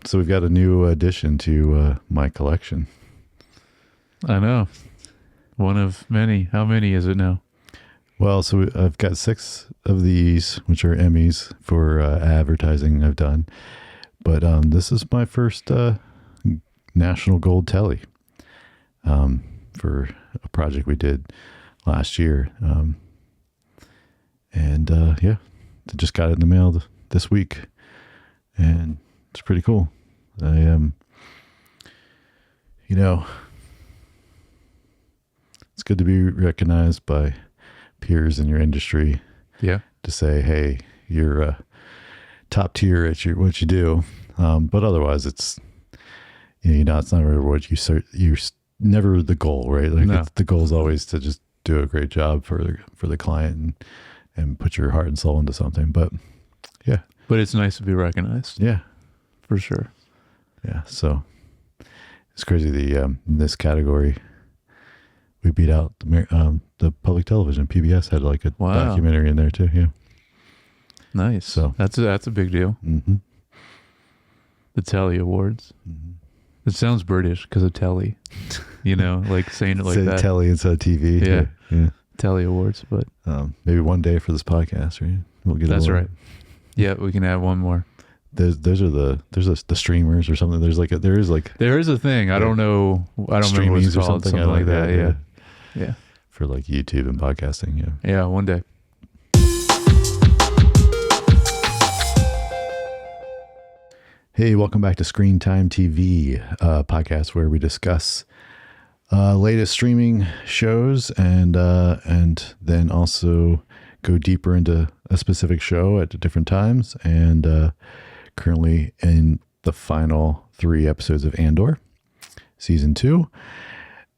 So we've got a new addition to my collection. I know. One of many. How many is it now? Well, so I've got 6 of these, which are Emmys for advertising I've done. But this is my first National Gold Telly for a project we did last year. Yeah, I just got it in the mail this week. And it's pretty cool. It's good to be recognized by peers in your industry. Yeah. To say, hey, you're top tier at what you do. But otherwise, it's it's not really what you're never the goal, right? Like No. the goal is always to just do a great job for the client and put your heart and soul into something. But yeah. But it's nice to be recognized. Yeah. For sure. Yeah. So it's crazy. In this category, we beat out the public television. PBS had like a documentary in there too. Yeah. Nice. So that's a big deal. Mm-hmm. The Telly Awards. Mm-hmm. It sounds British because of Telly. Like saying it like that. Telly instead of TV. Yeah. Telly Awards, but maybe one day for this podcast, right? We'll get. That's right. Yeah, we can add one more. There's the streamers or something. There is a thing. I don't know. I don't remember what it's called. Something like that. Yeah. For like YouTube and podcasting. Yeah. Yeah. One day. Hey, welcome back to Screen Time TV, a podcast where we discuss latest streaming shows and then also go deeper into a specific show at different times. And currently in the final 3 episodes of Andor, season 2,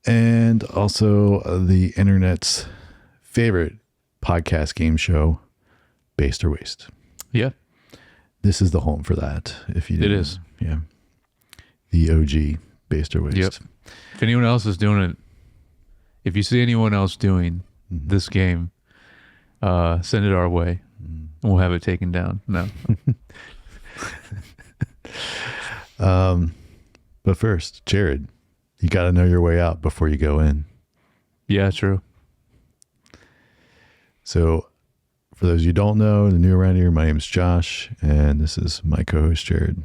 and also the internet's favorite podcast game show, Based or Waste. Yeah. This is the home for that. If you didn't, it is. Yeah. The OG Based or Waste. Yep. If anyone else is doing it, if you see anyone else doing this game, send it our way. And we'll have it taken down. No. But first, Jared, you got to know your way out before you go in. Yeah, true. So for those you don't know, the new around here, my name's Josh, and this is my co-host, Jared.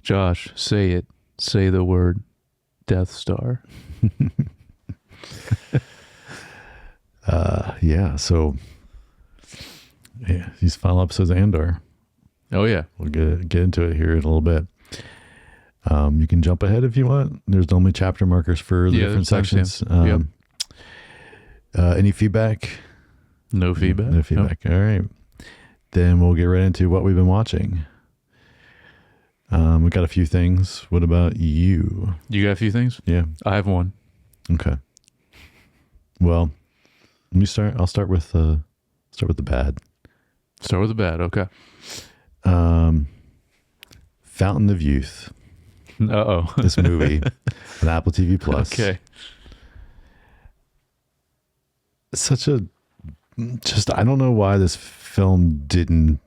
Josh, say it. Say the word Death Star. So these final episodes of Andor. Oh, yeah. We'll get into it here in a little bit. You can jump ahead if you want. There's normally chapter markers for the different sections. Any feedback? No feedback. No feedback. Nope. All right. Then we'll get right into what we've been watching. We got a few things. What about you? You got a few things? Yeah. I have one. Okay. Well, let me start. I'll start with the bad. Start with the bad. Okay. Fountain of Youth. Uh-oh. This movie on Apple TV Plus. Okay. I don't know why this film didn't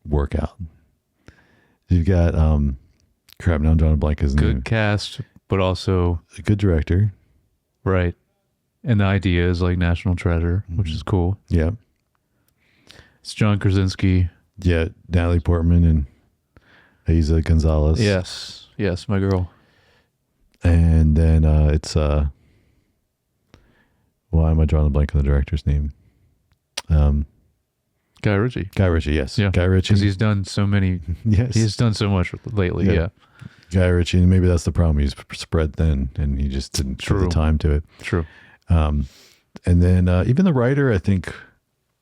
work out. You've got crap, now I'm drawing a blank his name. Good cast, but also a good director. Right. And the idea is like National Treasure, which is cool. Yeah. It's John Krasinski. Yeah, Natalie Portman and Eiza Gonzalez. Yes, my girl. And then it's why am I drawing a blank on the director's name? Guy Ritchie. Guy Ritchie, yes. Yeah. Guy Ritchie. Because he's done so many. Yes. He's done so much lately. Yeah. Guy Ritchie, and maybe that's the problem. He's spread thin, and he just didn't put the time to it. True. And then even the writer, I think,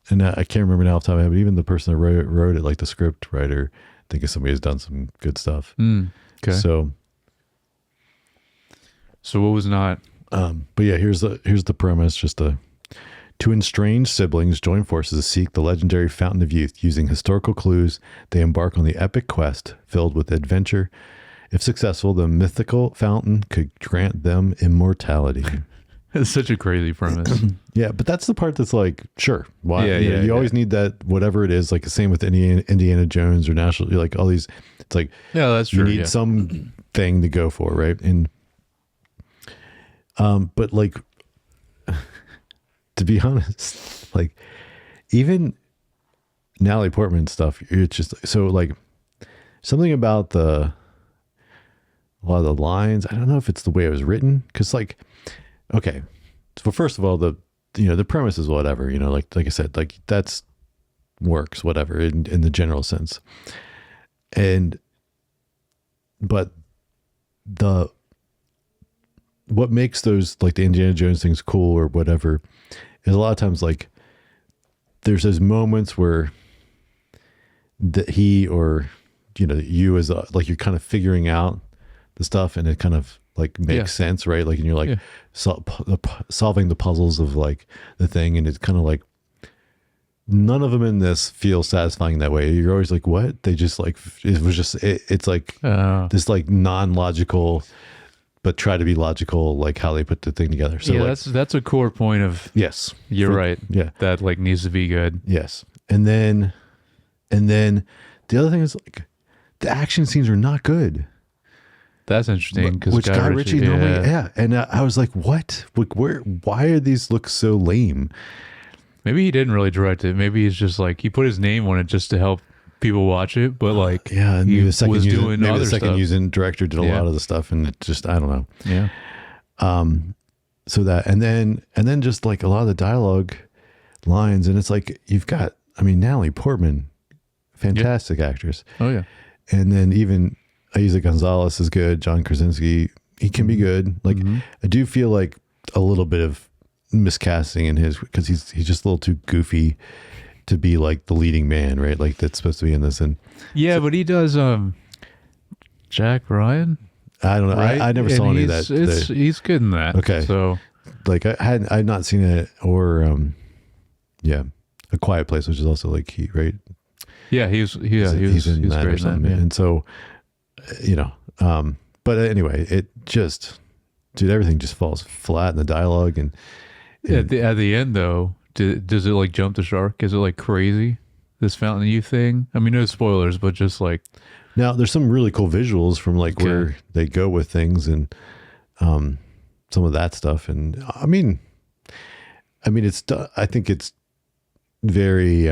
and I can't remember now off the top of my head, but even the person that wrote it, like the script writer, I think is somebody who's done some good stuff. Okay. So what was not? But yeah, here's the premise. Two estranged siblings join forces to seek the legendary Fountain of Youth. Using historical clues, they embark on the epic quest filled with adventure. If successful, the mythical fountain could grant them immortality. It's such a crazy premise. Yeah, but that's the part that's like, sure, why? Yeah, you know, yeah, you always need that, whatever it is. Like the same with Indiana Jones or National, like all these. It's like, Yeah, that's you true. need Yeah. some thing to go for, right? And but like, to be honest, like even Natalie Portman stuff, it's just so like something about a lot of the lines. I don't know if it's the way it was written, because like, okay, so first of all, the premise is whatever, like I said, like that's works, whatever, in the general sense. But what makes those, like the Indiana Jones things cool or whatever, is a lot of times like there's those moments where he or you as like you're kind of figuring out the stuff, and it kind of like makes sense, right? Like, and you're like solving the puzzles of like the thing, and it's kind of like none of them in this feel satisfying that way. You're always like, what? They just like, it's like this like non-logical, but try to be logical, like how they put the thing together. So yeah, like, that's a core point of, yes, you're right. Yeah. That like needs to be good. Yes. And then the other thing is like the action scenes are not good. That's interesting, because Which Guy Ritchie normally, and I was like, what? Like, why are these look so lame? Maybe he didn't really direct it. Maybe he's just like, he put his name on it just to help people watch it. But like, yeah, and he the second was doing maybe other the second stuff. using director did a Yeah. lot of the stuff, and it just, I don't know. Yeah. So that, and then just like a lot of the dialogue lines, and it's like you've got, I mean, Natalie Portman, fantastic actress, Oh yeah. and then even Isa Gonzalez is good. John Krasinski, he can be good. Like I do feel like a little bit of miscasting in his, because he's just a little too goofy to be like the leading man, right? Like that's supposed to be in this, and Yeah, but he does Jack Ryan. I don't know. Right? I never saw any of that. He's good in that. Okay. So Like I'd not seen it, or A Quiet Place, which is also like he, right? yeah, he's He's in great that in or that, something. yeah. And so, but anyway, it just, dude, everything just falls flat in the dialogue, and Yeah, at the end though, does it like jump the shark? Is it like crazy, this Fountain of Youth thing? I mean, no spoilers, but just like, now there's some really cool visuals from like where they go with things, and some of that stuff. And I mean, it's, I think it's very,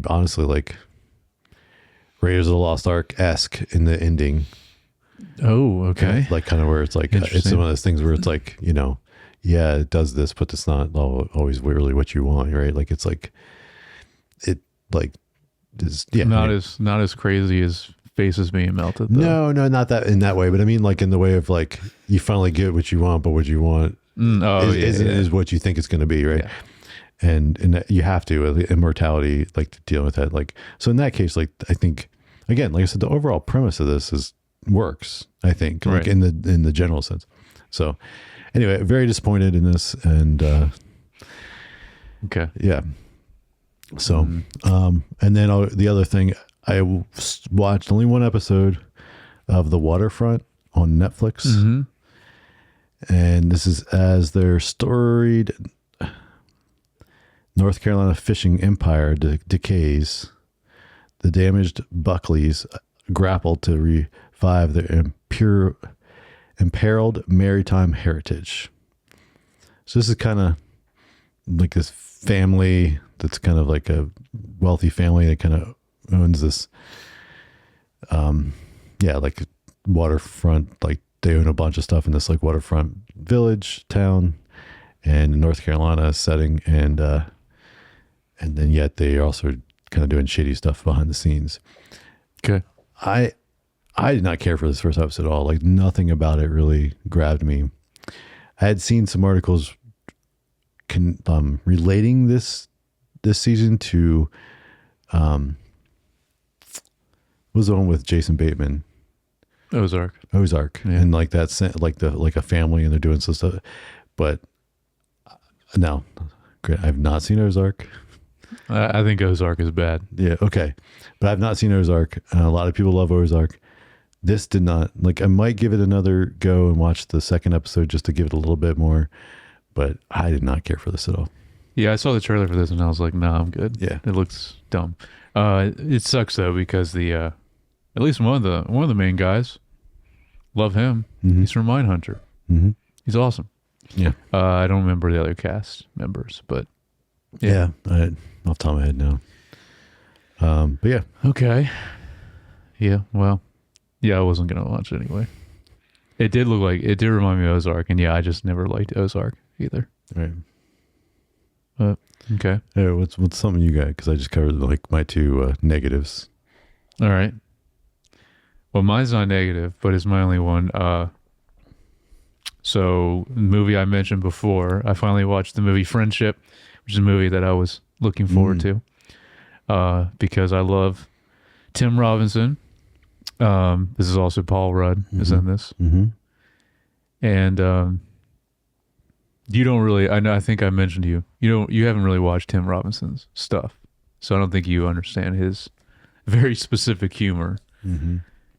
honestly, like Raiders of the Lost Ark-esque in the ending. oh, okay. Like kind of where it's like, it's Interesting. one of those things where it's like, yeah, it does this, but it's not always really what you want, right? Like it's like, it like is, yeah. Not as crazy as faces being melted, though. No, not that in that way, but I mean like in the way of like you finally get what you want, but what you want is what you think it's going to be, right? Yeah. And that you have to immortality, like to deal with that. Like, so in that case, like I think again, like I said, the overall premise of this works, I think, like Right. in the general sense. So anyway, very disappointed in this, and Okay. yeah. So, and then the other thing, I watched only one episode of The Waterfront on Netflix. Mm-hmm. And this is as their storied North Carolina fishing empire decays. The damaged Buckleys grapple to revive their imperiled maritime heritage. So this is kind of like this family that's kind of like a wealthy family that kind of owns this, like waterfront, like they own a bunch of stuff in this like waterfront village town and North Carolina setting, and then yet they are also kind of doing shady stuff behind the scenes. Okay. I did not care for this first episode at all. Like nothing about it really grabbed me. I had seen some articles relating this season to was the one with Jason Bateman, Ozark. yeah. And like that's like a family, and they're doing some stuff. But no, great. I've not seen Ozark. I think Ozark is bad. Yeah, okay, but I've not seen Ozark. A lot of people love Ozark. This did not. Like, I might give it another go and watch the second episode just to give it a little bit more, but I did not care for this at all. Yeah, I saw the trailer for this and I was like, nah, I'm good. Yeah. It looks dumb. It sucks though because the at least one of the main guys, love him. Mm-hmm. He's from Mindhunter. Mm-hmm. He's awesome. Yeah. I don't remember the other cast members, but yeah, off the top of my head now. But yeah. Okay. Yeah, well, yeah, I wasn't gonna watch it anyway. It did remind me of Ozark, and yeah, I just never liked Ozark either. Right. But okay. Hey, what's something you got? Because I just covered like my two negatives. All right. Well, mine's not negative, but it's my only one. So the movie I mentioned before, I finally watched the movie Friendship, which is a movie that I was looking forward to, because I love Tim Robinson. This is also Paul Rudd is in this, and you don't really. I think I mentioned to you. You haven't really watched Tim Robinson's stuff, so I don't think you understand his very specific humor.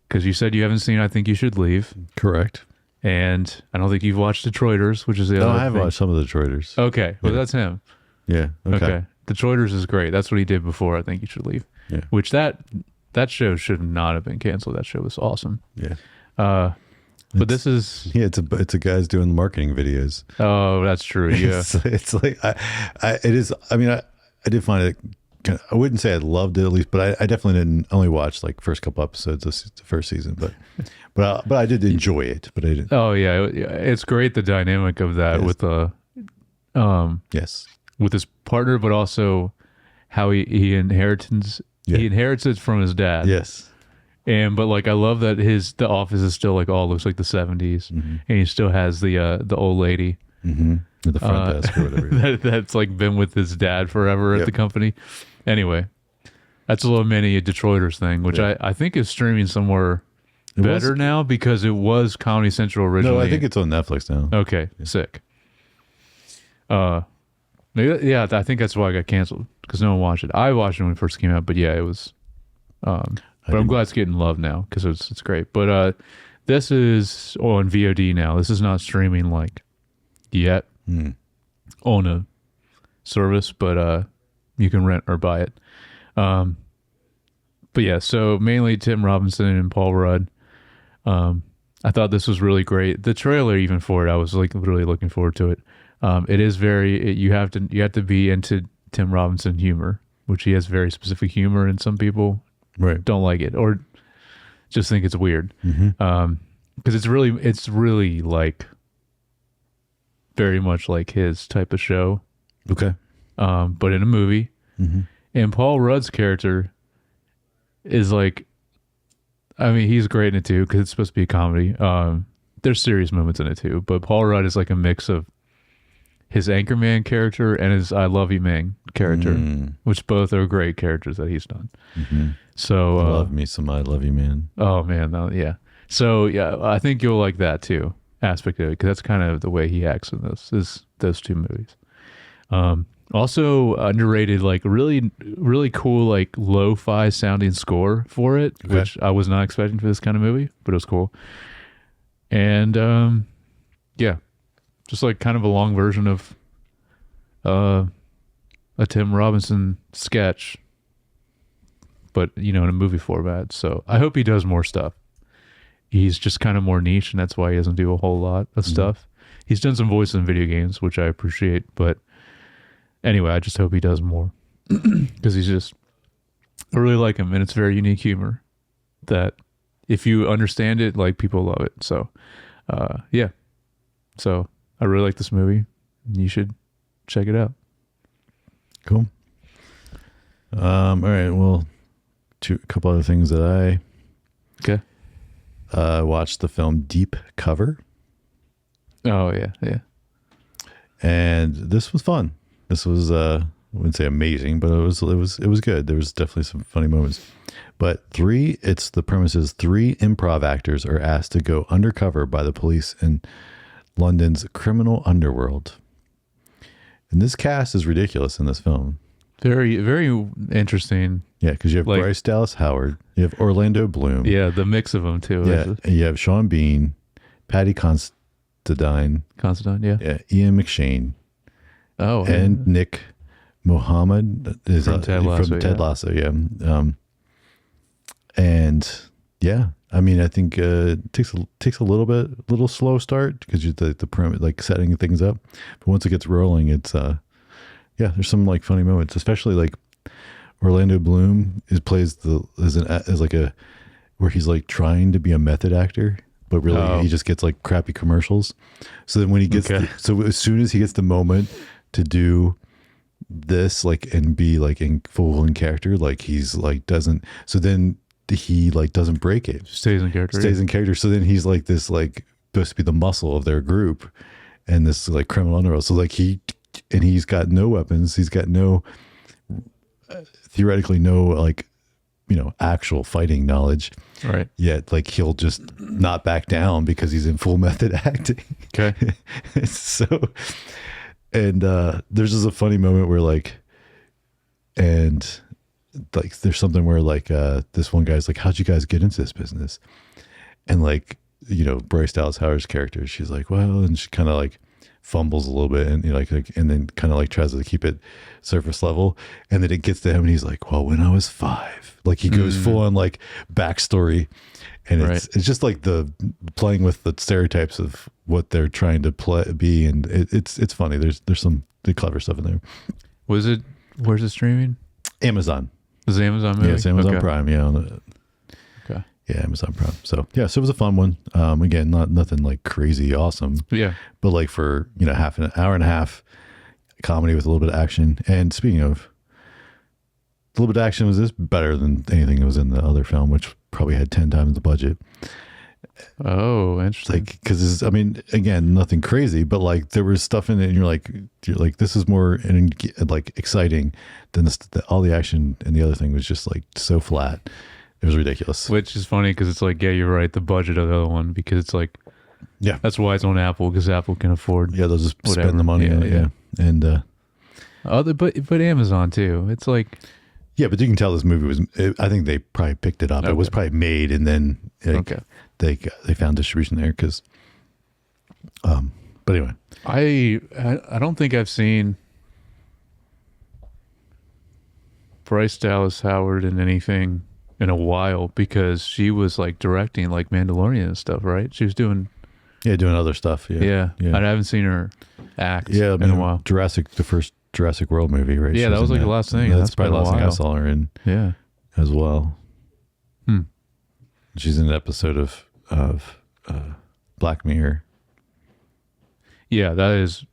Because you said you haven't seen I Think You Should Leave. Correct. And I don't think you've watched Detroiters, which is the other I have thing. watched some of the Detroiters. Okay, well that's him. Yeah. Okay. Detroiters is great. That's what he did before I Think You Should Leave. Yeah. Which that show should not have been canceled. That show was awesome. Yeah. But this is it's a guy's doing the marketing videos. Oh, that's true. Yeah. It's like it is. I mean, I did find it. I wouldn't say I loved it at least, but I definitely didn't only watch like first couple episodes of the first season, but I did enjoy it. But I didn't. Oh yeah, it's great the dynamic of that with yes, with his partner, but also how he inherits it from his dad. Yes. But like I love that the office is still like all looks like the 70s, and he still has the old lady, the front desk or whatever. that's like been with his dad forever at the company. Anyway, that's a little mini Detroiters thing, which I think is streaming somewhere better now because it was Comedy Central originally. No, I think it's on Netflix now. Okay, sick. Yeah, I think that's why I got canceled because no one watched it. I watched it when it first came out, but yeah, it was. But I'm glad it's getting love now because it's great. But this is on VOD now. This is not streaming like yet on a service, but you can rent or buy it. But yeah, so mainly Tim Robinson and Paul Rudd. I thought this was really great. The trailer even for it, I was like really looking forward to it. It is you have to be into Tim Robinson humor, which he has very specific humor, and some people don't like it or just think it's weird. Because it's really like very much like his type of show. Okay. But in a movie. And Paul Rudd's character is like, I mean, he's great in it too because it's supposed to be a comedy. There's serious moments in it too, but Paul Rudd is like a mix of his Anchorman character and his I Love You Man character, which both are great characters that he's done. So love me some I Love You Man. Oh man, yeah. So yeah, I think you'll like that too aspect of it because that's kind of the way he acts in those two movies. Also underrated, like really, really cool, like lo-fi sounding score for it, which I was not expecting for this kind of movie, but it was cool. And yeah, just like kind of a long version of a Tim Robinson sketch, but in a movie format. So I hope he does more stuff. He's just kind of more niche, and that's why he doesn't do a whole lot of stuff. He's done some voices in video games, which I appreciate, but anyway, I just hope he does more because I really like him, and it's very unique humor that if you understand it, like people love it. So, yeah. So I really like this movie. You should check it out. Cool. All right. Well, a couple other things that I watched the film Deep Cover. Oh yeah. And this was fun. This was I wouldn't say amazing, but it was good. There was definitely some funny moments. But the premise is 3 improv actors are asked to go undercover by the police in London's criminal underworld. And this cast is ridiculous in this film. Very, very interesting. Yeah, because you have Like- Bryce Dallas Howard, you have Orlando Bloom, Yeah, the mix of them too. yeah, and you have Sean Bean, Patty Considine, Constantine. Yeah. yeah, Ian McShane, Oh, and yeah. Nick Mohammed is From Ted Lasso, from Ted yeah. Lasso, yeah. And yeah, I mean, I think it takes a little slow start because you're the perimeter, like setting things up, but once it gets rolling, it's yeah, there's some like funny moments, especially like Orlando Bloom is like a where he's like trying to be a method actor, but really he just gets like crappy commercials. So then when he gets so as soon as he gets the moment to do this like and be like in full in character, like he's like doesn't, so then he like doesn't break it, Stays in character. So then he's like this like supposed to be the muscle of their group and this like criminal underworld. So like he's got no weapons, he's got no theoretically no like, you know, actual fighting knowledge, Right. yet like he'll just not back down because he's in full method acting. Okay. So and there's just a funny moment where like, and like there's something where like this one guy's like, how'd you guys get into this business? And like, you know, Bryce Dallas Howard's character, she's like, well, and she kind of like fumbles a little bit and you know, like and then kind of like tries to keep it surface level, and then it gets to him and he's like, well, when I was 5, like he goes full on like backstory, and it's just like the playing with the stereotypes of what they're trying to be, and it's funny. There's some clever stuff in there. Where's it streaming? Amazon. Is it Amazon movie? Yeah, it's Amazon Okay. Prime. Yeah. Okay. Yeah, Amazon Prime. So yeah, so it was a fun one. Again, nothing like crazy awesome, Yeah. but like for, you know, half an hour and a half comedy with a little bit of action. And speaking of a little bit of action, was this better than anything that was in the other film, which probably had 10 times the budget. Oh, interesting. Like, because I mean, again, nothing crazy, but like there was stuff in it, and you're like, this is more like exciting than all the action, and the other thing was just like so flat. It was ridiculous. Which is funny because it's like, yeah, you're right. The budget of the other one, because it's like, Yeah, that's why it's on Apple, because Apple can afford. yeah, they'll just Whatever. spend the money on it. Yeah, Yeah, and But Amazon too. It's like, yeah, but you can tell this movie was. I think they probably picked it up. It was Okay. probably made, and then like, they found distribution there because. But anyway, I don't think I've seen Bryce Dallas Howard in anything in a while, because she was like directing like Mandalorian and stuff, right? She was doing doing other stuff. yeah. yeah. I haven't seen her act Yeah, in a while. the first Jurassic World movie, right? Yeah, She that was in like the last thing. That's That's probably been the a last thing I while. saw her in Yeah. as well. Hmm. She's in an episode of Black Mirror, Yeah, that is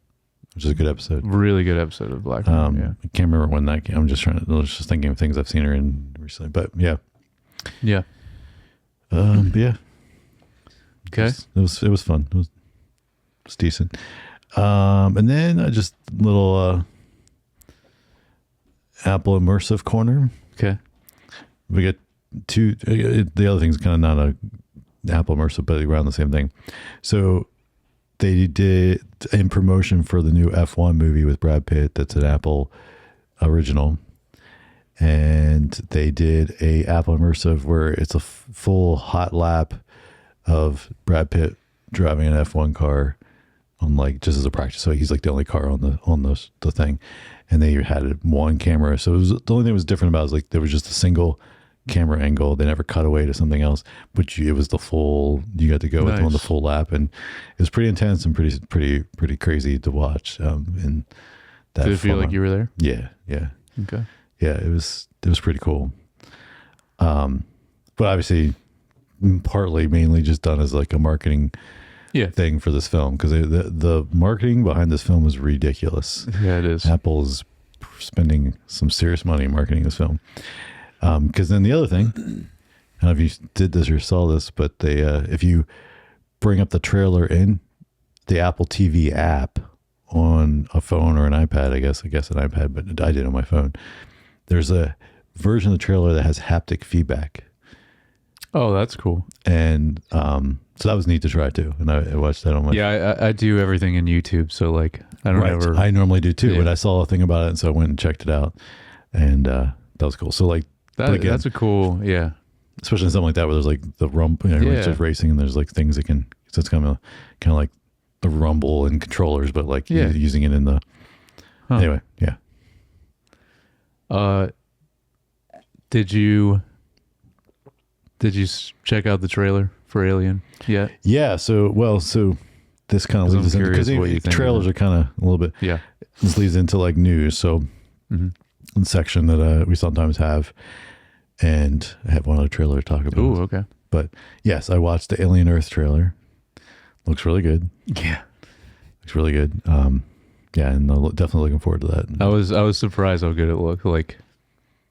which is a good episode. really good episode of Black Mirror. Yeah. I can't remember when that came. I was just thinking of things I've seen her in recently. But yeah, Yeah. but yeah, Okay. it was fun. It was decent. And then just little Apple immersive corner. Okay. We get two. The other thing's kind of not a Apple immersive, but around the same thing. So they did in promotion for the new F1 movie with Brad Pitt. That's an Apple original, and they did a Apple immersive where it's a full hot lap of Brad Pitt driving an F1 car on like just as a practice. So he's like the only car on the thing, and they had one camera. So it was, the only thing that was different about it was like there was just a single camera angle. They never cut away to something else, but it was the full. You got to go with on the full lap, and it was pretty intense and pretty crazy to watch. And that Did it feel like you were there? Yeah, yeah, Okay. yeah. It was pretty cool. But obviously, partly mainly just done as like a marketing thing for this film, because the marketing behind this film was ridiculous. Yeah, it is. Apple's spending some serious money marketing this film. Because then the other thing, I don't know if you did this or saw this, but they if you bring up the trailer in the Apple TV app on a phone or an iPad, I guess an iPad, but I did on my phone. There's a version of the trailer that has haptic feedback. Oh, that's cool. And so that was neat to try too. And I watched that on my Yeah, I do everything in YouTube, so like I don't ever. I normally do too, Yeah. but I saw a thing about it, and so I went and checked it out. and that was cool. So like but again, that's a cool, yeah. especially in something like that where there's like the rumble, everyone's just racing, and there's like things that can. So it's kind of like the rumble and controllers, but like using it in the. Anyway, yeah. Did you check out the trailer for Alien yet? Yeah. So this kind of leads us into, because trailers are kind of a little bit. Yeah. This leads into like news. So in section that we sometimes have, and I have one other trailer to talk about. Ooh, okay. But yes, I watched the Alien Earth trailer. Looks really good. Yeah. Looks really good. Yeah, and I'm definitely looking forward to that. I was surprised how good it looked. Like,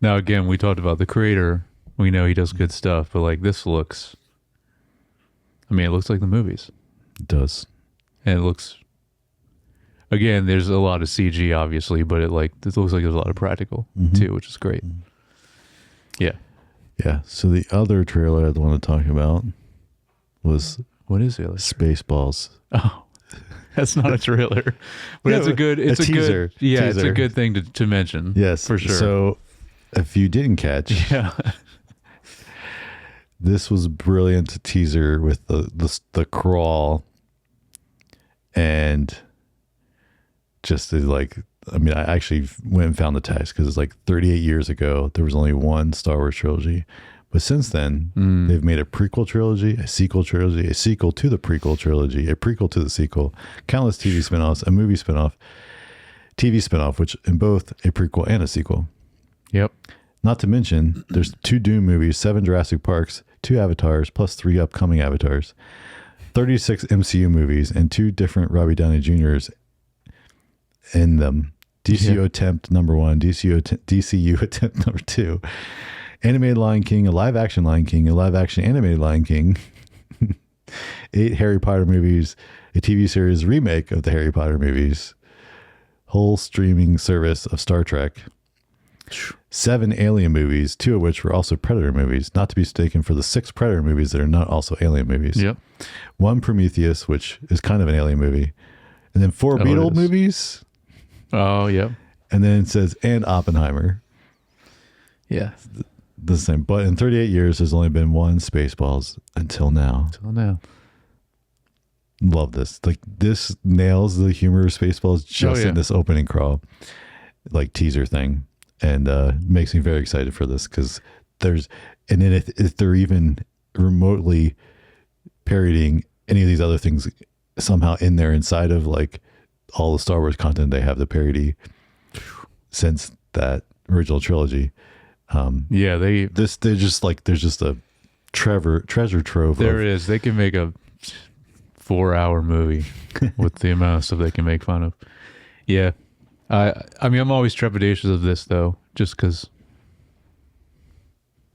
now again, we talked about the creator. We know he does good stuff, but like this looks. I mean, it looks like the movies. It does. And it looks. Again, there's a lot of CG, obviously, but it looks like there's a lot of practical too, which is great. Yeah. Yeah. So the other trailer I want to talk about was what is it? Spaceballs. Oh. That's not a trailer, but it's a teaser. Teaser. It's a good thing to mention. Yes, for sure. So, if you didn't catch, this was brilliant teaser with the crawl, and just like, I mean, I actually went and found the text because it's like 38 years ago there was only one Star Wars trilogy. But since then, they've made a prequel trilogy, a sequel trilogy, a sequel to the prequel trilogy, a prequel to the sequel, countless TV spinoffs, a movie spinoff, TV spinoff, which in both a prequel and a sequel. Yep. Not to mention, there's 2 Dune movies, 7 Jurassic Parks, 2 Avatars, plus 3 upcoming Avatars, 36 MCU movies, and 2 different Robbie Downey Jr.'s in them. DCU attempt number 1, DCU attempt number 2. Animated Lion King, a live action Lion King, a live action animated Lion King, 8 Harry Potter movies, a TV series remake of the Harry Potter movies, whole streaming service of Star Trek, 7 Alien movies, 2 of which were also Predator movies, not to be mistaken for the 6 Predator movies that are not also Alien movies. Yep. 1 Prometheus, which is kind of an Alien movie, and then 4 Beetle movies. Oh, yep. And then it says, and Oppenheimer. Yeah. The same, but in 38 years, there's only been 1 Spaceballs until now. Love this. Like, this nails the humor of Spaceballs just in this opening crawl, like teaser thing, and makes me very excited for this because and then if they're even remotely parodying any of these other things somehow in there inside of like all the Star Wars content they have to parody since that original trilogy. There's just like there's just a treasure trove. There is. They can make a 4-hour movie with the amount of stuff they can make fun of. Yeah, I mean, I'm always trepidatious of this though, just because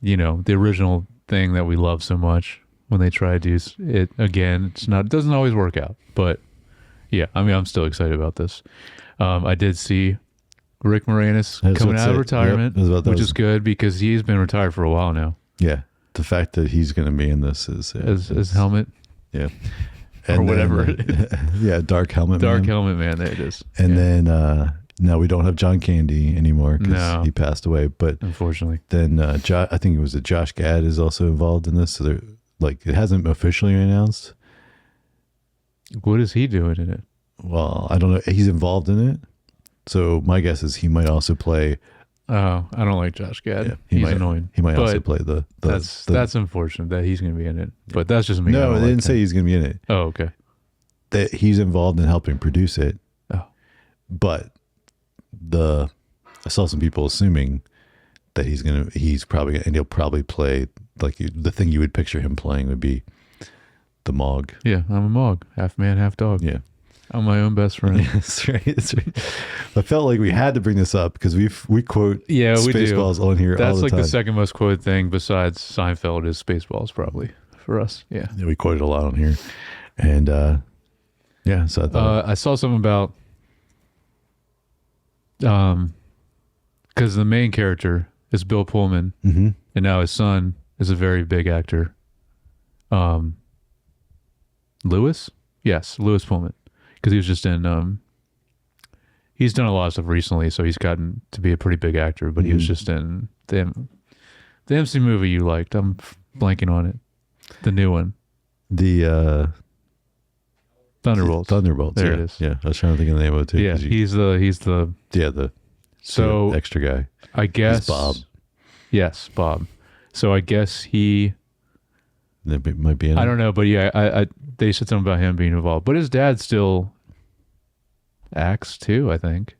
the original thing that we love so much. When they try to do it again, it doesn't always work out. But yeah, I mean, I'm still excited about this. I did see Rick Moranis coming out of retirement, which is good because he's been retired for a while now. Yeah. The fact that he's going to be in this is as Helmet. Yeah. And or whatever. Yeah. Dark Helmet Man. There it is. And then, now we don't have John Candy anymore because he passed away. But unfortunately, then I think it was Josh Gad is also involved in this. So they're like, it hasn't officially been announced. What is he doing in it? Well, I don't know. He's involved in it. So my guess is he might also play. Oh, I don't like Josh Gad. Yeah, he's annoying. He might also play the that's unfortunate that he's going to be in it. But that's just me. No, they didn't say he's going to be in it. Oh, okay. That he's involved in helping produce it. Oh, but I saw some people assuming that he'll probably play like the thing you would picture him playing would be the Mog. Yeah, I'm a Mog, half man, half dog. Yeah. I'm my own best friend. That's right. That's right. I felt like we had to bring this up because we quote Spaceballs on here all the time. That's like the second most quoted thing besides Seinfeld is Spaceballs probably for us. Yeah. We quote it a lot on here. And so I thought. I saw something about because the main character is Bill Pullman and now his son is a very big actor. Lewis? Yes, Lewis Pullman. Because he was just in he's done a lot of stuff recently, so he's gotten to be a pretty big actor. But he was just in the MC movie you liked. I'm blanking on it. The new one, The Thunderbolts. Thunderbolts. There yeah. it is. Yeah, I was trying to think of the name of it too. Yeah, he's the the so extra guy. I guess He's Bob. Yes, Bob. So I guess he. That might be in it. I don't know, but yeah, I they said something about him being involved, but his dad still acts too, I think.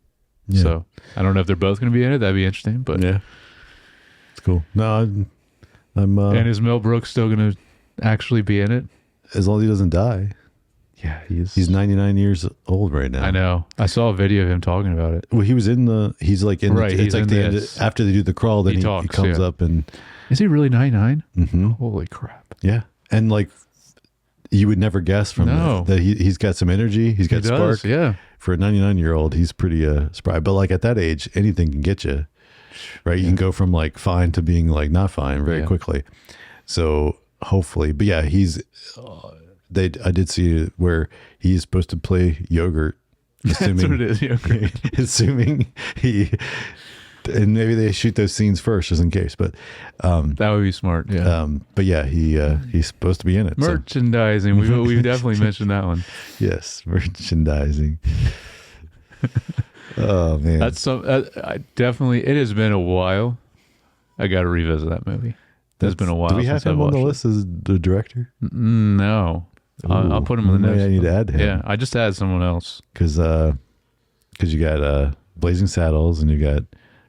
Yeah. So I don't know if they're both going to be in it. That'd be interesting, but Yeah, it's cool. No, I'm and is Mel Brooks still going to actually be in it? as long as he doesn't die. Yeah, He's 99 years old right now. I know. I saw a video of him talking about it. Well, he was in the. He's like in. Right, The, he's it's like in the end. this. After they do the crawl, then He he talks, comes yeah. up and. Is he really 99? Mm-hmm. Holy crap! Yeah, and like you would never guess from that he's got some energy. He's got He spark. does, yeah. For a 99-year-old, he's pretty spry. But like at that age, anything can get you. Right, you can go from like fine to being like not fine very quickly. So hopefully, but yeah, he's. I did see where he's supposed to play yogurt. Assuming, That's what it is. Yogurt. assuming he, and maybe they shoot those scenes first just in case. But That would be smart. Yeah. but yeah, he's supposed to be in it. so- Merchandising. We definitely mentioned that one. yes, merchandising. Oh man, That's some. I definitely. It has been a while. I got to revisit that movie. It's been a while. Do we have since him I on the watched list as the director? it. No. I'll put him in the Maybe next. I need to add him. Yeah, I just added someone else. because you got Blazing Saddles and you got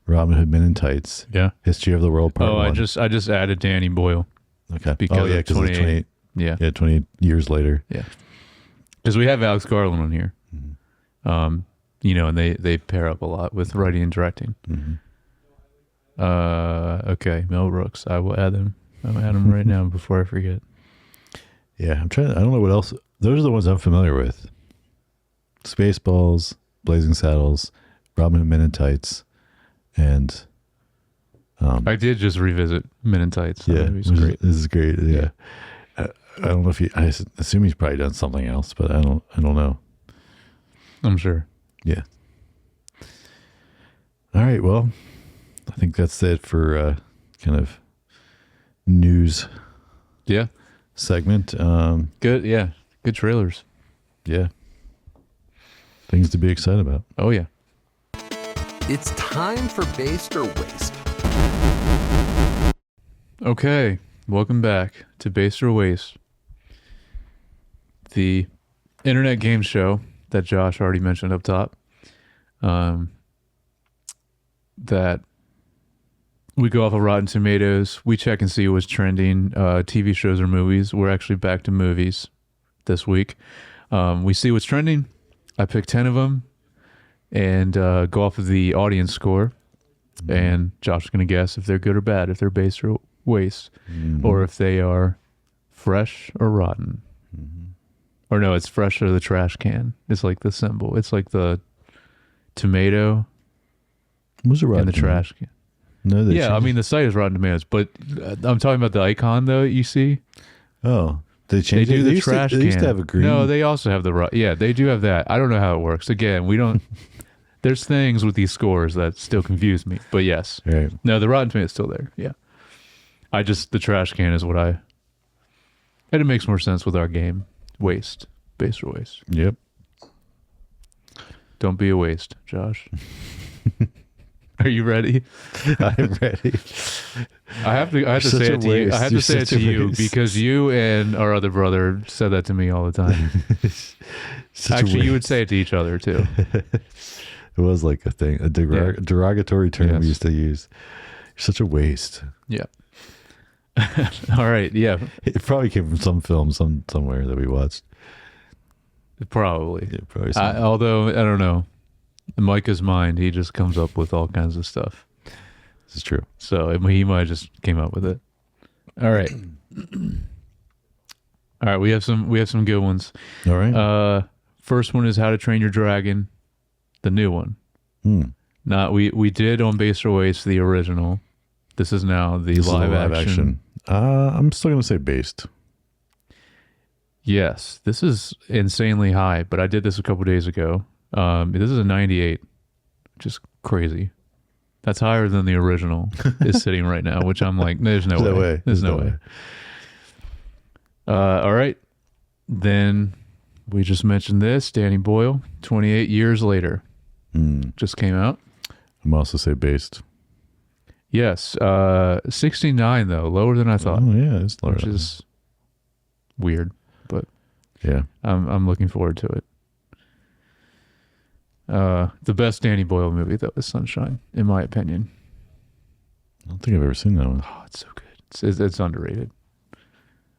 Robin Hood Men in Tights. Yeah. History of the World Part 1. I just added Danny Boyle. Okay. because yeah, of because it's 28. Yeah. Yeah, 28 years later. Yeah. Because we have Alex Garland on here. Mm-hmm. And they pair up a lot with writing and directing. Mm-hmm. Okay, Mel Brooks. I will add him. I'll add him right now before I forget. Yeah, I don't know what else. Those are the ones I'm familiar with. Spaceballs, Blazing Saddles, Robin Hood Men in Tights, and I did just revisit Men in Tights. That yeah, movie's great. This is great. Yeah. I don't know if I assume he's probably done something else, but I don't know. I'm sure. Yeah. All right. Well, I think that's it for kind of news Yeah. segment. Good. Yeah. Good trailers. Yeah. Things to be excited about. Oh, yeah. It's time for Based or Waste. Okay. Welcome back to Based or Waste, the internet game show that Josh already mentioned up top. That we go off of Rotten Tomatoes. We check and see what's trending, TV shows or movies. We're actually back to movies this week. We see what's trending. I pick 10 of them and go off of the audience score. Mm-hmm. And Josh is going to guess if they're good or bad, if they're based or waste, or if they are fresh or rotten. Mm-hmm. Or no, it's fresh or the trash can. It's like the symbol. It's like the tomato Was it rotten? and the trash can. No, Yeah, I mean, the site is Rotten Tomatoes, but I'm talking about the icon, though, you see? Oh, they They changed do it? the trash can. They used to have a green. No, they also have the... Yeah, they do have that. I don't know how it works. Again, we don't... There's things with these scores that still confuse me, but yes. Right. No, the Rotten Tomatoes is still there, yeah. The trash can is what and it makes more sense with our game. Waste. Base or waste. Yep. Don't be a waste, Josh. Are you ready? I'm ready. I have to You're say such a it to you. I waste. have You're to say it such to a you waste. because you and our other brother said that to me all the time. Such a Actually, you would waste. say it to each other too. It was like a thing, a derogatory term Yes. we used to use. You're such a waste. Yeah. All right. Yeah. It probably came from some film, somewhere that we watched. Probably. Yeah, probably. Although I don't know, in Micah's mind, he just comes up with all kinds of stuff. This is true. So he might have just came up with it. All right. All right. We have some good ones. All right. First one is How to Train Your Dragon, the new one. Not we did on Base or Waste the original. This is now the This is a live action. I'm still gonna say based. Yes, this is insanely high, but I did this a couple days ago. This is a 98 which is crazy. That's higher than the original is sitting right now, which I'm like, there's no way. There's no way. All right. Then we just mentioned this. Danny Boyle, 28 years later. Just came out. I'm also say based. Yes. 69, though. Lower than I thought. Oh, yeah. It's lower. Which is weird, but yeah. I'm looking forward to it. The best Danny Boyle movie, though, is Sunshine, in my opinion. I don't think I've ever seen that one. Oh, it's so good. It's underrated.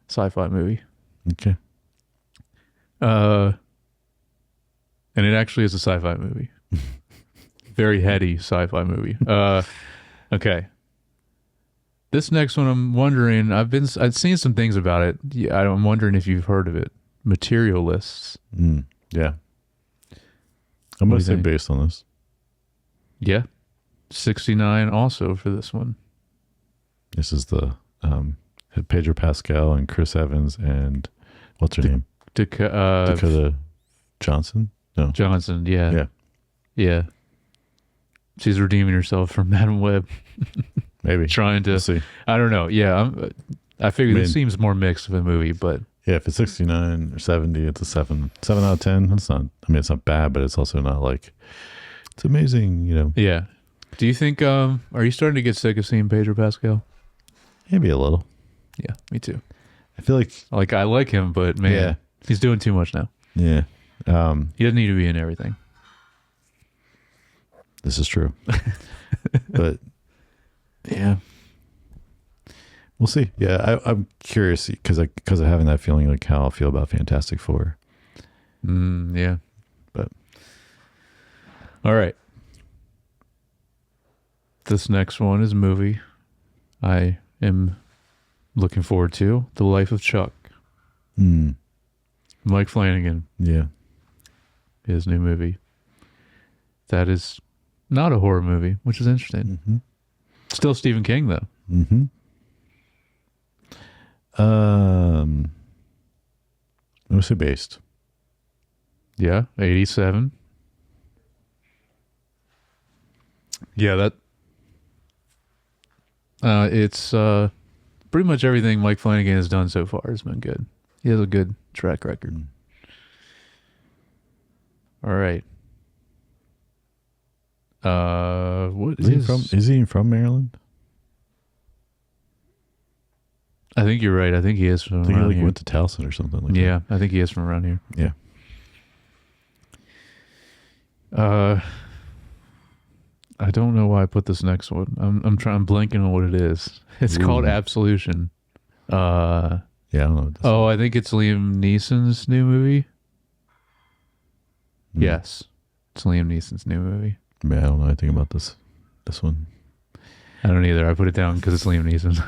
Sci-fi movie. Okay. And it actually is a sci-fi movie. Very heady sci-fi movie. Okay. This next one, I'm wondering, I've seen some things about it. Yeah, I'm wondering if you've heard of it. Materialists. Yeah. I'm going to say think? based on this. Yeah. 69 also for this one. This is the Pedro Pascal and Chris Evans and what's her name? Dakota Johnson? No. Johnson, yeah. Yeah. Yeah. She's redeeming herself from Madam Web. Maybe. Trying to, We'll see. I don't know. Yeah. I figure this seems more mixed of a movie, but. Yeah, if it's 69 or 70, it's a 7. 7 out of 10. It's not, I mean, it's not bad, but it's also not like, it's amazing, you know. Yeah. Do you think, are you starting to get sick of seeing Pedro Pascal? Maybe a little. Yeah, me too. I feel like, I like him, but man, he's doing too much now. Yeah. He doesn't need to be in everything. This is true. But yeah, we'll see. Yeah, I'm curious because of having that feeling, like how I'll feel about Fantastic Four. Yeah. But all right. This next one is a movie I am looking forward to. The Life of Chuck. Mike Flanagan. Yeah. His new movie. That is not a horror movie, which is interesting. Still Stephen King, though. Mostly based. Yeah, 87. Yeah, it's pretty much everything Mike Flanagan has done so far has been good. He has a good track record. All right. What Is he from Maryland? I think you're right. I think he is from I think around he here. went to Towson or something like Yeah, I think he is from around here. that. I don't know why I put this next one. I'm blanking on what it is. It's called Absolution. Yeah. I don't know. What this Oh, I think it's Liam Neeson's new movie. Yes, it's Liam Neeson's new movie. Man, I don't know anything about this one. I don't either. I put it down because it's Liam Neeson.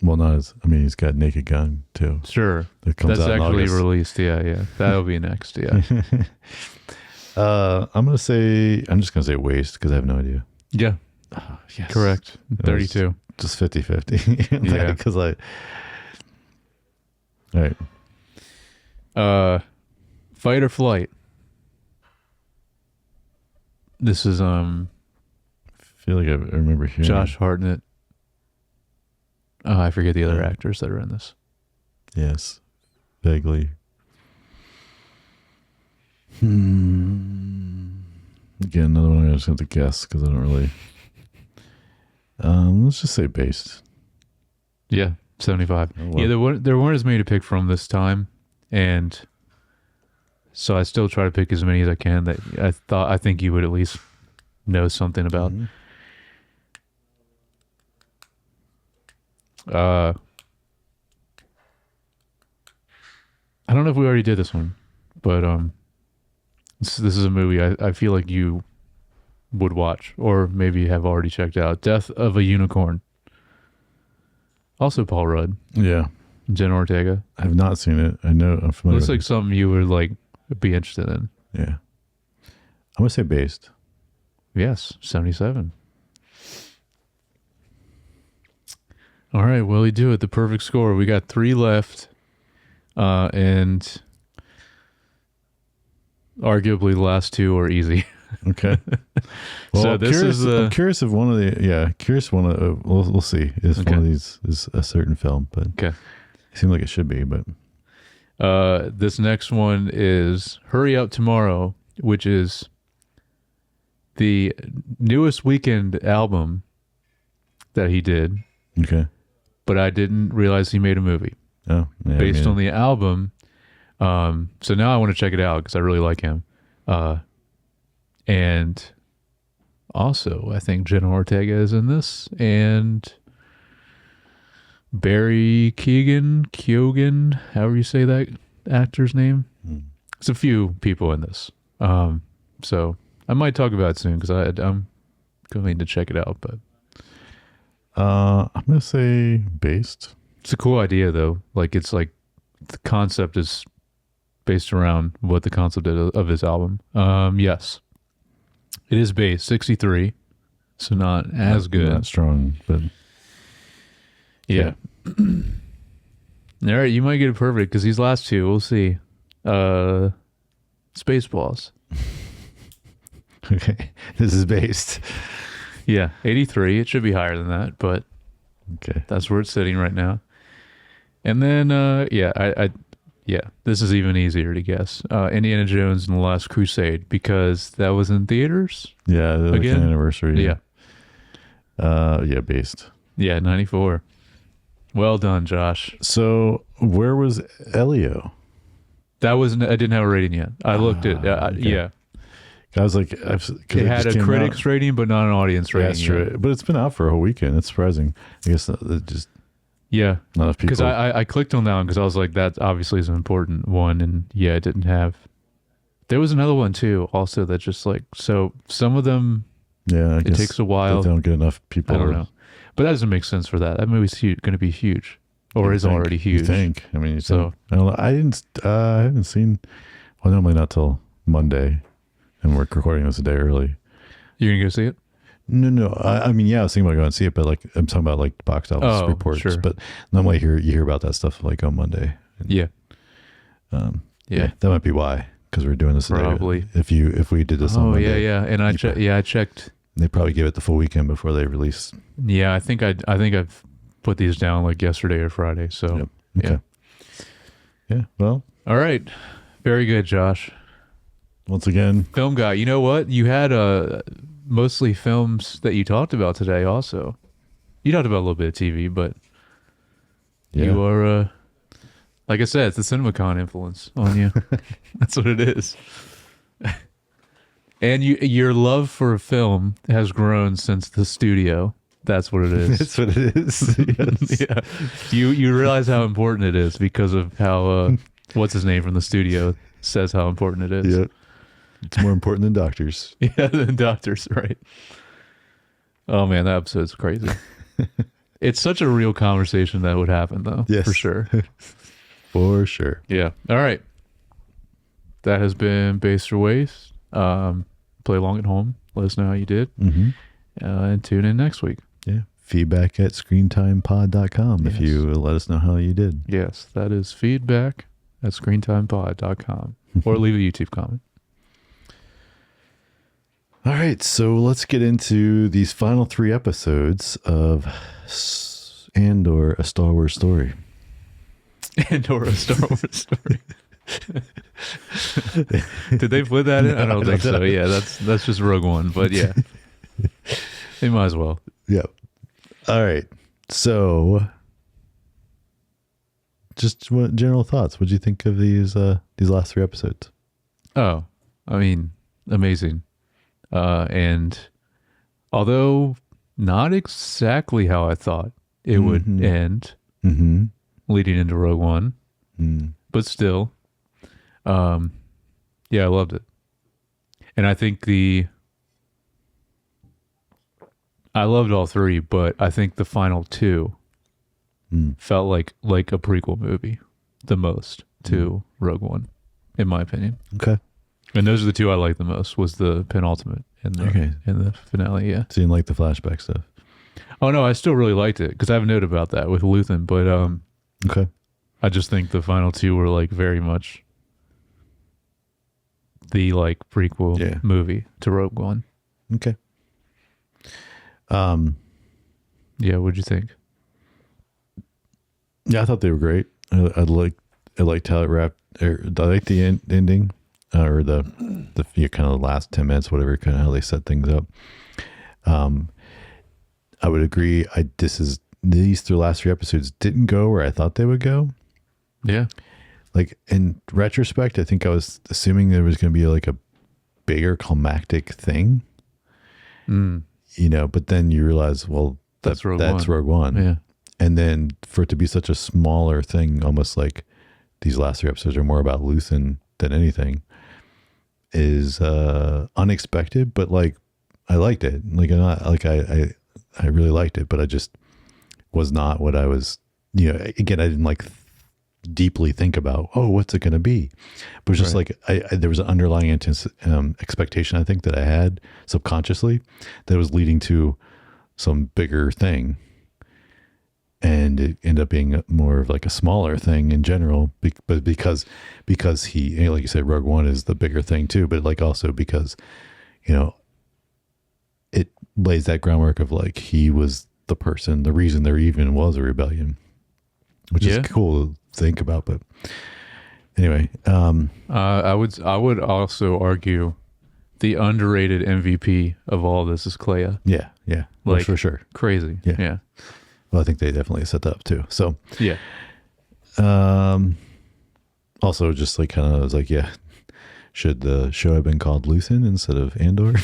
Well, not as, I mean, he's got Naked Gun too. Sure, That comes that's out in actually August. released. Yeah, that'll be next. Yeah, I'm just gonna say waste because I have no idea. yeah, Yes. correct. It was 32. Just 50-50. Yeah. Because all right. Fight or Flight. This is I feel like I remember hearing. Josh Hartnett. Oh, I forget the other actors that are in this. Yes. Vaguely. Again, another one I just have to guess because I don't really. Let's just say based. Yeah, 75. Oh, wow. Yeah, there weren't as many to pick from this time, and so I still try to pick as many as I can that I think you would at least know something about. I don't know if we already did this one, but this is a movie I feel like you would watch or maybe have already checked out. Death of a Unicorn. Also Paul Rudd. Yeah. Jen Ortega. I have not seen it. I know I'm familiar Looks with like something you would like be interested in. it. Yeah. I'm going to say based. Yes, 77. All right, Willie, do it. The perfect score. We got 3 left. And arguably the last two are easy. Okay. Well, So I'm this curious, is I'm curious if one of the curious one of we'll see if Okay. one of these is a certain film, but Okay. it seems like it should be. But This next one is Hurry Up Tomorrow, which is the newest Weekend album that he did, okay. but I didn't realize he made a movie Oh, yeah, based on the album. So now I want to check it out because I really like him. And also, I think Jenna Ortega is in this, and Barry Keoghan, however you say that actor's name. It's a few people in this. So I might talk about it soon because I'm going to check it out. But I'm gonna say based. it's a cool idea, though. Like, it's like the concept is based around what the concept of his album. Yes, it is based 63, so not as good. Not strong, but Yeah. All right, you might get it perfect because these last two, we'll see. Spaceballs. okay. This is based. Yeah, 83. It should be higher than that, but Okay. that's where it's sitting right now. And then, this is even easier to guess. Indiana Jones and the Last Crusade, because that was in theaters. Yeah, the Again? anniversary. Yeah. Yeah, based. Yeah, 94. Well done, Josh. So where was Elio? That wasn't. I didn't have a rating yet. I looked at. okay. Yeah, I was like, it had a critics rating, but not an audience Yeah, rating. that's true. But it's been out for a whole weekend. It's surprising. I guess it just Yeah, not enough people. because I clicked on that one because I was like, that obviously is an important one, and yeah, it didn't have. There was another one too, also that just like, so some of them yeah, I guess takes a while. They don't get enough people. I don't know, but that doesn't make sense for that. That movie's going to be huge, or is already huge. You think? I mean, So- I don't know. I didn't. I haven't seen. Well, normally not till Monday, and we're recording this a day early. You're gonna go see it? No. I mean, yeah, I was thinking about going and see it, but like I'm talking about like box office Oh, reports. sure. But normally you hear about that stuff like on Monday. And, Yeah, yeah, that might be why, because we're doing this a day. Probably. If we did this on Oh Monday, yeah. And I checked. they probably give it the full weekend before they release. Yeah, I think I've put these down like yesterday or Friday. So Yep. yeah. Okay. Yeah. Well, All right. Very good, Josh. once again, Film guy. You know what? You had mostly films that you talked about today also. You talked about a little bit of TV, but yeah. you are like I said, it's the CinemaCon influence on you. That's what it is. And your love for a film has grown since the studio. That's what it is. That's what it is. Yes. Yeah. You realize how important it is because of how what's his name from the studio says how important it is. Yeah. It's more important than doctors. Yeah, than doctors, right? Oh man, that episode's crazy. It's such a real conversation that would happen though. Yes. For sure. For sure. Yeah. All right. That has been Base or Waste. Play along at home. Let us know how you did. Mm-hmm. And tune in next week. Yeah. Feedback at screentimepod.com if Yes. you let us know how you did. Yes, that is feedback at screentimepod.com or leave a YouTube comment. All right. So let's get into these final 3 episodes of Andor, a Star Wars story. Andor, a Star Wars story. Did they put that in? I don't think so. Yeah, that's just Rogue One, but yeah. They might as well. Yeah. All right. So just what general thoughts? What do you think of these last 3 episodes? Oh, I mean, amazing. And although not exactly how I thought it would end, Mm-hmm. leading into Rogue One, Mm. but still, yeah, I loved it. And I think I loved all 3, but I think the final 2 felt like a prequel movie the most to Rogue One, in my opinion. Okay. And those are the 2 I liked the most, was the penultimate and the finale, yeah. So you didn't like the flashback stuff? Oh, no, I still really liked it, because I have a note about that with Luthen, but Okay. I just think the final 2 were like very much the like prequel Yeah. movie to Rogue One. Okay. Yeah, what'd you think? Yeah, I thought they were great. I liked how it wrapped. I liked the ending, or the kind of the last 10 minutes, whatever, kind of how they set things up. I would agree. These last 3 episodes didn't go where I thought they would go. Yeah. Like in retrospect, I think I was assuming there was going to be like a bigger climactic thing, but then you realize, well, that's Rogue One. Yeah. And then for it to be such a smaller thing, almost like these last 3 episodes are more about Luthen than anything, is unexpected, but like I liked it. Like I really liked it, but I just was not what I was, again, I didn't like deeply think about, what's it going to be? But it was just like, there was an underlying expectation, I think, that I had subconsciously that was leading to some bigger thing. And it ended up being more of like a smaller thing in general, but because he, like you said, Rogue One is the bigger thing too, but like also because, it lays that groundwork of like, he was the reason there even was a rebellion, which is cool to think about. But anyway, I would also argue the underrated MVP of all this is Clea. Yeah. Like, for sure. Crazy. Yeah. Well, I think they definitely set that up too. So yeah. Also just like kind of, I was like, should the show have been called Luthen instead of Andor?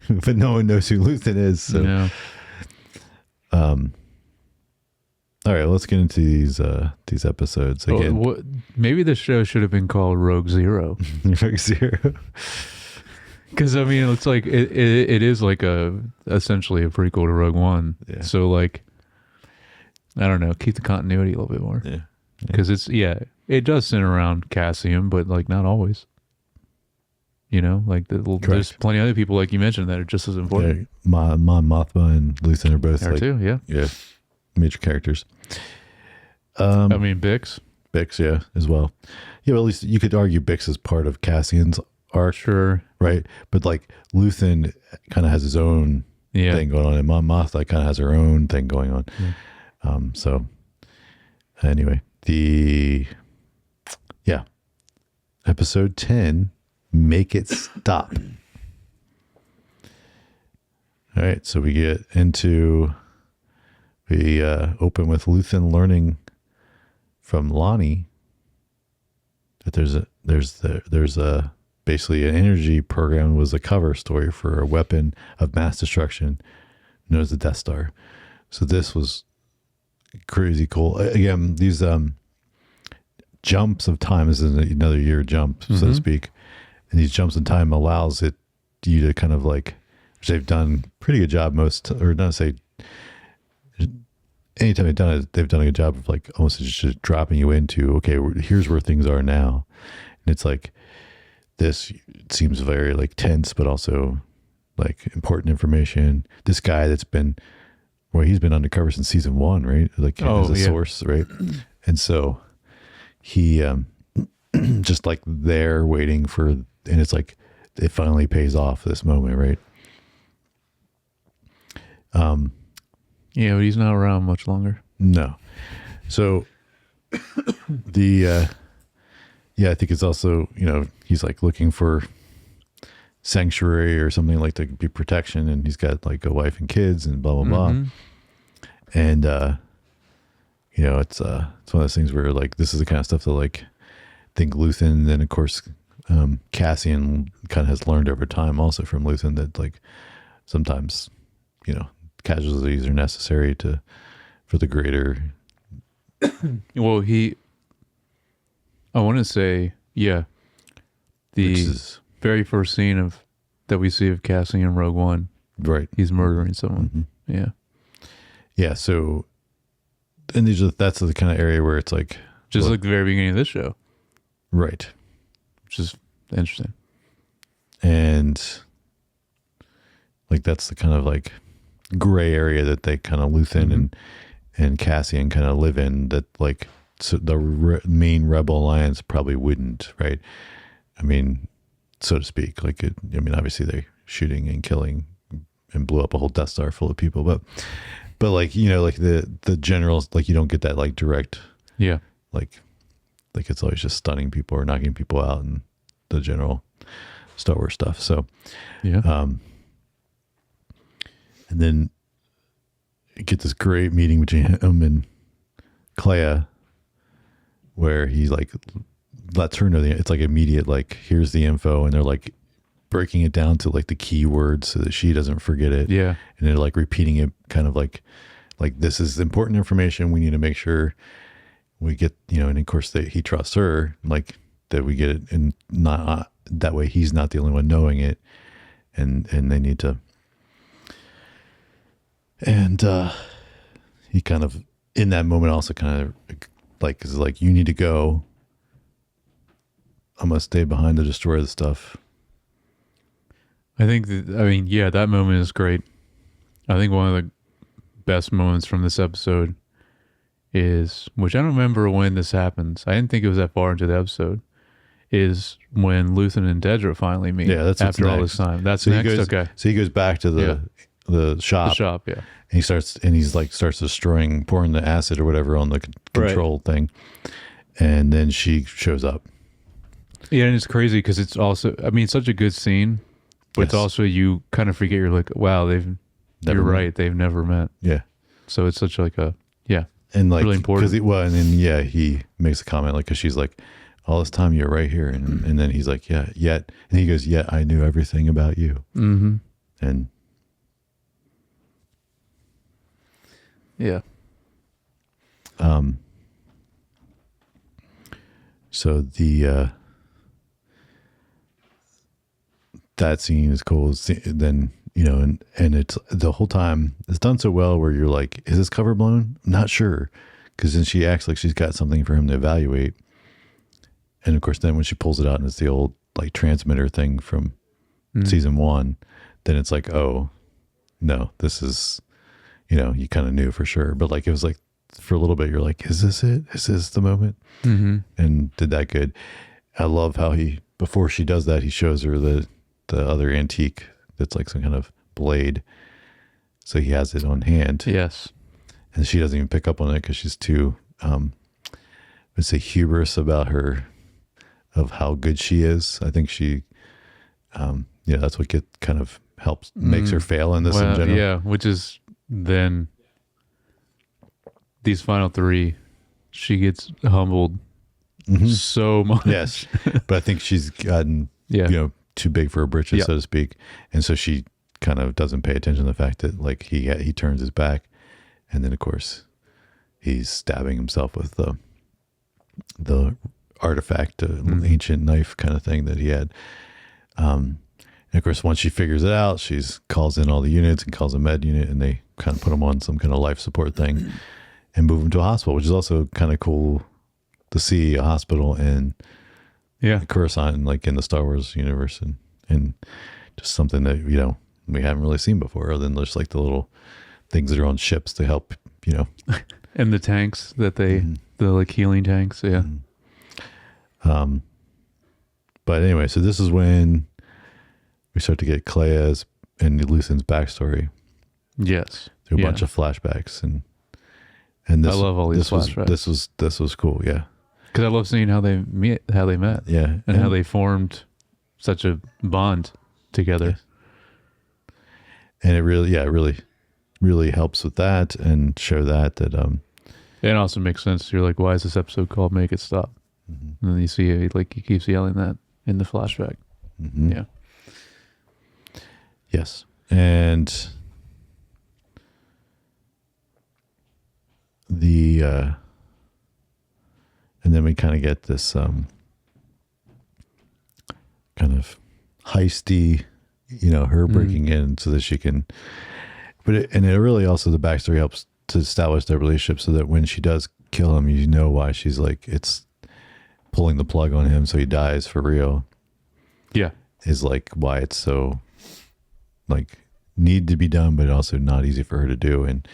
But no one knows who Luthen is. So, No. All right, let's get into these episodes again. Maybe the show should have been called Rogue Zero. Rogue Zero. Because I mean, it's like it is like essentially a prequel to Rogue One. Yeah. So like, I don't know, keep the continuity a little bit more. Yeah. Because it does center around Cassian, but like not always. Like there's plenty of other people, like you mentioned, that are just as important. Yeah, Mon Mothma and Luthen are both There too, yeah, major characters. I mean, Bix, as well. Yeah, but at least you could argue Bix is part of Cassian's arc, sure, right? But like Luthen kind of has his own thing going on, and Mon Mothma kind of has her own thing going on. Yeah. So anyway, episode 10. Make it stop. All right, so we get into, we open with Luthen learning from Lonnie that there's a basically an energy program was a cover story for a weapon of mass destruction known as the Death Star. So this was crazy cool. Again, these jumps of time, this is another year jump, so to speak. And these jumps in time allows you to kind of like, which they've done pretty good job anytime they've done it, they've done a good job of like almost just dropping you into, okay, here's where things are now. And it's like, this seems very like tense, but also like important information. This guy he's been undercover since season 1, right? Like as a source, right? And so he, just like there waiting for, and it's like it finally pays off this moment, right? Yeah, but he's not around much longer. No. So I think it's also, he's like looking for sanctuary or something like to be protection, and he's got like a wife and kids and blah blah blah. And it's one of those things where like this is the kind of stuff that like I think Luthen, and then of course Cassian kind of has learned over time also from Luthen that like sometimes casualties are necessary for the greater. Well, I want to say, the very first scene that we see of Cassian in Rogue One, right? He's murdering someone. Yeah. So, and that's the kind of area where it's like like the very beginning of this show, right? Which is interesting, and like that's the kind of like gray area that they kind of Luthen and Cassian kind of live in, that like so the main rebel alliance probably wouldn't, right? I mean, so to speak. Like, obviously they're shooting and killing and blew up a whole Death Star full of people, but like, like the generals, like you don't get that like direct, Yeah. like it's always just stunning people or knocking people out and the general Star Wars stuff. So, Yeah. and then you get this great meeting between him and Clea where he like lets her know it's like immediate, like here's the info, and they're like breaking it down to like the key words so that she doesn't forget it. Yeah. And they're like repeating it kind of like this is important information. We need to make sure we get, and of course he trusts her, like that we get it, and not that way he's not the only one knowing it. And they need to, and he kind of in that moment also kind of like is like, you need to go. I'm gonna stay behind to destroy the stuff. I think that moment is great. I think one of the best moments from this episode is, which I don't remember when this happens. I didn't think it was that far into the episode, is when Luthen and Dedra finally meet. Yeah, that's after all next. this time. That's so next. He goes, okay. So he goes back to the shop. The shop, yeah. And starts destroying, pouring the acid or whatever on the control thing. And then she shows up. Yeah, and it's crazy because it's also, it's such a good scene, but it's also, you kind of forget, you're like, wow, you're right, they've never met. Yeah. So it's such like and like, really important. And then, he makes a comment, like, because she's like, all this time you're right here. And then he's like, yeah, yet. And he goes, yeah, I knew everything about you. Mm-hmm. And yeah. So that scene is cool. Then, and it's the whole time it's done so well where you're like, is this cover blown? I'm not sure. Cause then she acts like she's got something for him to evaluate. And of course, then when she pulls it out and it's the old like transmitter thing from season 1, then it's like, oh no, this is, you kind of knew for sure. But like, it was like for a little bit, you're like, is this it? Is this the moment? Mm-hmm. And did that good. I love how before she does that, he shows her the other antique that's like some kind of blade. So he has it on hand. Yes. And she doesn't even pick up on it because she's too, let's say, hubris about of how good she is. I think she, that's what kind of helps, makes her fail in this in general. Yeah, which is then these final 3, she gets humbled so much. Yes. But I think she's gotten, too big for her britches, so to speak. And so she kind of doesn't pay attention to the fact that like he turns his back. And then of course he's stabbing himself with the artifact, ancient knife kind of thing that he had. And of course, once she figures it out, she's calls in all the units and calls a med unit, and they kind of put them on some kind of life support thing and move them to a hospital, which is also kind of cool to see a hospital in Coruscant, like in the Star Wars universe, and just something that, we haven't really seen before, other than just like the little things that are on ships to help, And the tanks that the like healing tanks. Yeah. But anyway, so this is when we start to get Clea's and Luthen's backstory. Yes. Through a bunch of flashbacks, and this, I love all these flashbacks. This was cool. Yeah. Because I love seeing how they met. Yeah. And how they formed such a bond together. Yes. And it really helps with that and show that it also makes sense. You're like, why is this episode called Make It Stop? And then you see it, like, he keeps yelling that in the flashback. Yeah. Yes. And and then we kind of get this kind of heisty, her breaking in so that she can, it really also, the backstory helps to establish their relationship so that when she does kill him, why she's like, it's pulling the plug on him so he dies for real. Yeah. Is like why it's so like need to be done, but also not easy for her to do. And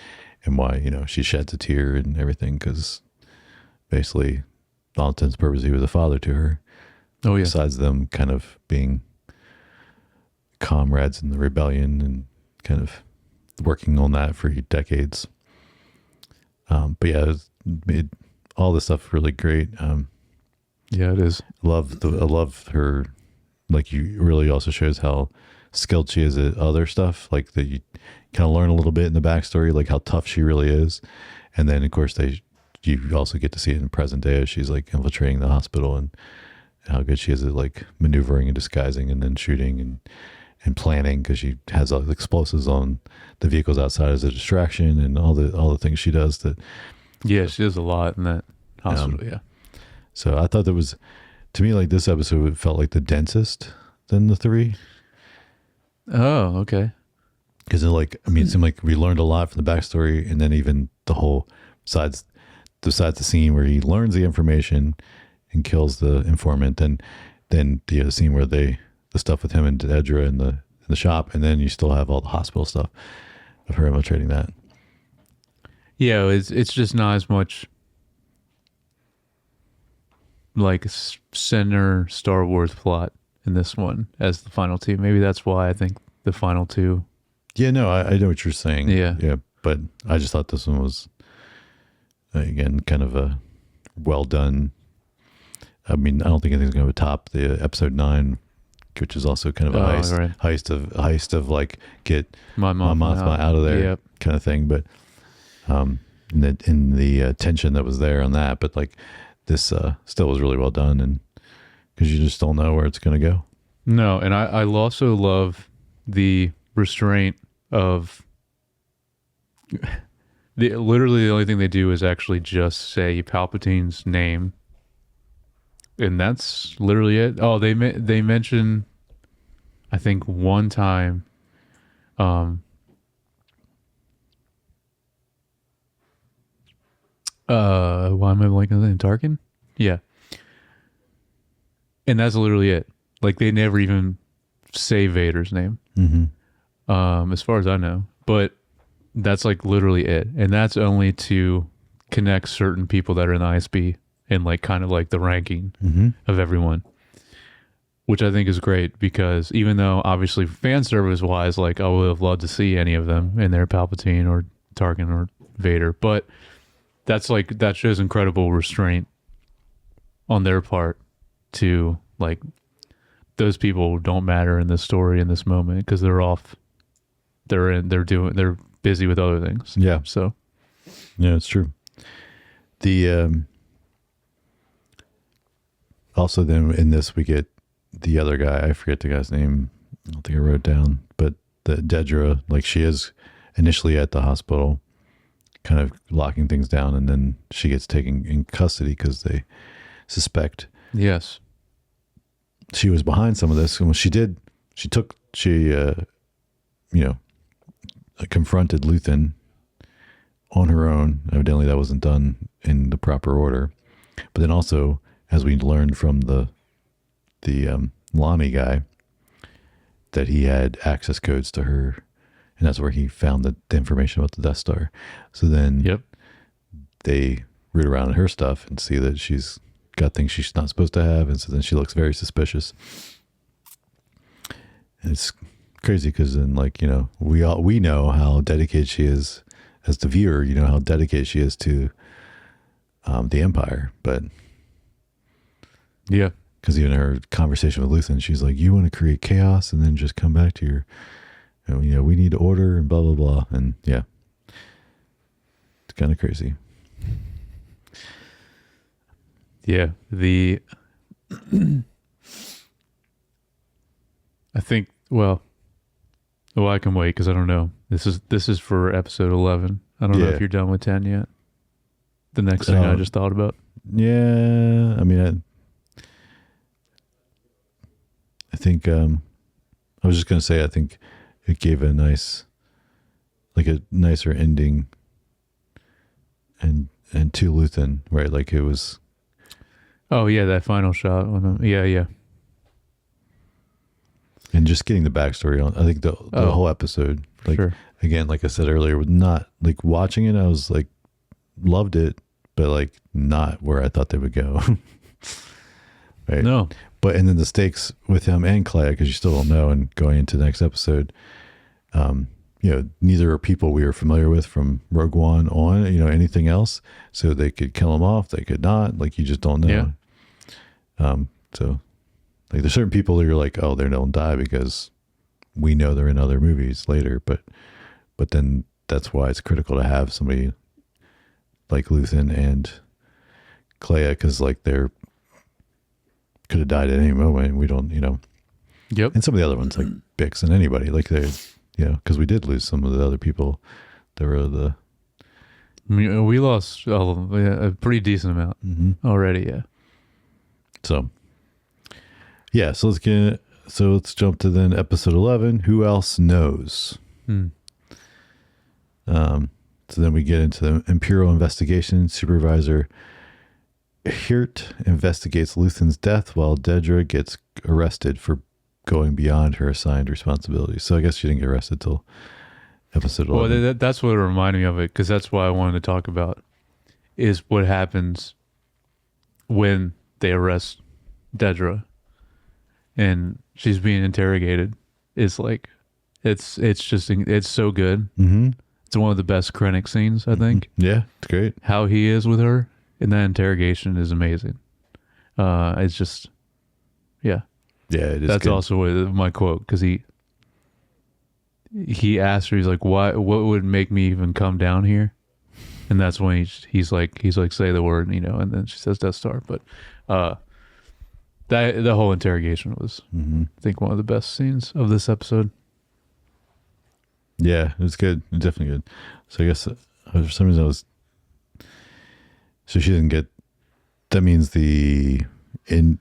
why, she sheds a tear and everything. 'Cause basically all intents and purposes, he was a father to her. Oh yeah. Besides them kind of being comrades in the rebellion and kind of working on that for decades. But yeah, it made all this stuff really great. Yeah, it is. I love her. Like, you really also shows how skilled she is at other stuff. Like, that you kind of learn a little bit in the backstory, like how tough she really is. And then of course you also get to see it in present day as she's like infiltrating the hospital, and how good she is at like maneuvering and disguising and then shooting and planning, because she has all the explosives on the vehicles outside as a distraction, and all the things she does that. Yeah, she does a lot in that hospital. Yeah. So I thought that was, to me, like, this episode, it felt like the densest than the three. Oh, okay. Because it seemed like we learned a lot from the backstory, and then even the whole besides the scene where he learns the information and kills the informant, and then the scene where the stuff with him and Dedra in the shop, and then you still have all the hospital stuff of her infiltrating that. Yeah, it's just not as much like center Star Wars plot in this one as the final two. Maybe that's why I think the final two. Yeah, no, I know what you're saying. Yeah. But I just thought this one was, again, kind of a well done. I mean, I don't think anything's going to top the episode 9, which is also kind of a heist of like, get my mom out of there, kind of thing. But in the tension that was there on that, but like this still was really well done, and because you just don't know where it's going to go. No, and I also love the restraint of literally the only thing they do is actually just say Palpatine's name, and that's literally it. Oh, they mention, I think, one time, why am I blanking on the name? Tarkin? Yeah. And that's literally it. Like, they never even say Vader's name. Mm-hmm. As far as I know. But that's like literally it. And that's only to connect certain people that are in the ISB and like kind of like the ranking of everyone. Which I think is great, because even though obviously fan service wise, like I would have loved to see any of them in there, Palpatine or Tarkin or Vader, but that's like, that shows incredible restraint on their part to like, those people don't matter in this story in this moment because they're off. They're busy with other things. Yeah. So, yeah, it's true. The also then in this we get the other guy. I forget the guy's name. I don't think I wrote it down, but the Dedra, like, she is initially at the hospital, kind of locking things down, and then she gets taken in custody because they suspect. Yes. She was behind some of this, and confronted Luthen on her own. Evidently that wasn't done in the proper order. But then also, as we learned from the Lonnie guy, that he had access codes to her, and that's where he found the information about the Death Star. So then they root around in her stuff and see that she's got things she's not supposed to have, and so then she looks very suspicious. And it's crazy because then, like, you know, we know how dedicated she is as the viewer. You know how dedicated she is to the Empire, but yeah, because even her conversation with Luthen, she's like, "You want to create chaos and then just come back to your, you know, we need order and blah blah blah." And yeah, it's kind of crazy. Yeah, I think, well, I can wait because I don't know. This is for episode 11. I don't know if you're done with 10 yet. The next thing I just thought about. Yeah, I mean, I think I was just gonna say, I think it gave a nicer ending, and to Luthen, right? Like, it was. Oh yeah, that final shot on him. Yeah. And just getting the backstory on, I think the whole episode, like, again, like I said earlier, was not like watching it. I was like, loved it, but like not where I thought they would go. Right? No, and then the stakes with him and Clea, because you still don't know, and going into the next episode, neither are people we are familiar with from Rogue One on, anything else. So they could kill him off, they could not. Like, you just don't know. Yeah. So like there's certain people that you're like, oh, they don't die because we know they're in other movies later. But then that's why it's critical to have somebody like Luthen and Clea, because like they're could have died at any moment. We don't, Yep. And some of the other ones like Bix and anybody like they, because we did lose some of the other people. There were We lost a pretty decent amount already. Yeah. So let's jump to then episode 11. Who else knows? So then we get into the Imperial investigation. Supervisor Hirt investigates Luthen's death while Dedra gets arrested for going beyond her assigned responsibilities. So I guess she didn't get arrested till episode 11. Well, that's what reminded me of it, because that's why I wanted to talk about is what happens when they arrest Dedra and she's being interrogated. It's like it's so good. Mm-hmm. It's one of the best Krennic scenes, I think. Yeah, it's great. How he is with her in that interrogation is amazing. It's just, yeah. Yeah, it is. That's good. also my quote, because he asked her, he's like, what would make me even come down here? And that's when he's like, say the word, and then she says Death Star. But the whole interrogation was, I think, one of the best scenes of this episode. Yeah, it was good. It was definitely good. So I guess for some reason so she didn't get, that means the ending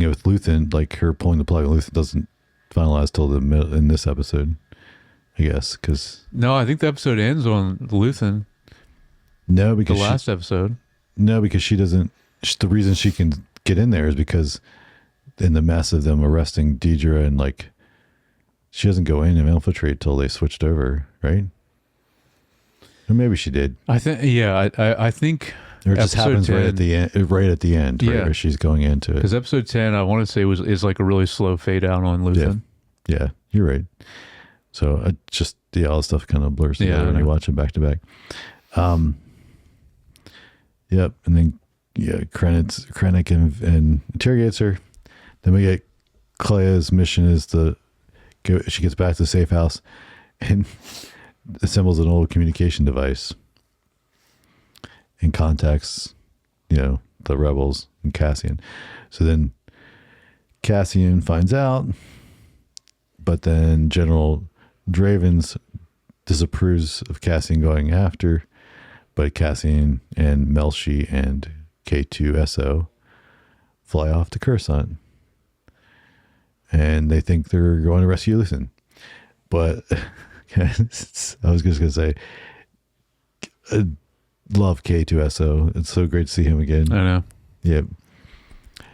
with Luthen, like her pulling the plug on Luthen, doesn't finalize till the middle in this episode, I guess, because No, I think the episode ends on Luthen. No, because the last episode. No, because she doesn't. The reason she can get in there is because in the mess of them arresting Dedra, and like she doesn't go in and infiltrate till they switched over, right? Or maybe she did. I think, yeah, I think. Or it just happens 10, right at the end. Right at the end, right, where she's going into it. Because episode 10, I want to say is like a really slow fade out on Luthen. Yeah, you're right. So all the stuff kind of blurs together when you watch it back to back. Yep, and then Krennic and interrogates her. Then we get Clea's mission is she gets back to the safe house and assembles an old communication device and contacts, the rebels and Cassian. So then Cassian finds out, but then General Dravens disapproves of Cassian going after, but Cassian and Melshi and K2SO fly off to Coruscant. And they think they're going to rescue Luthen. But I was just going to say, I love K2SO. It's so great to see him again. I know. Yep.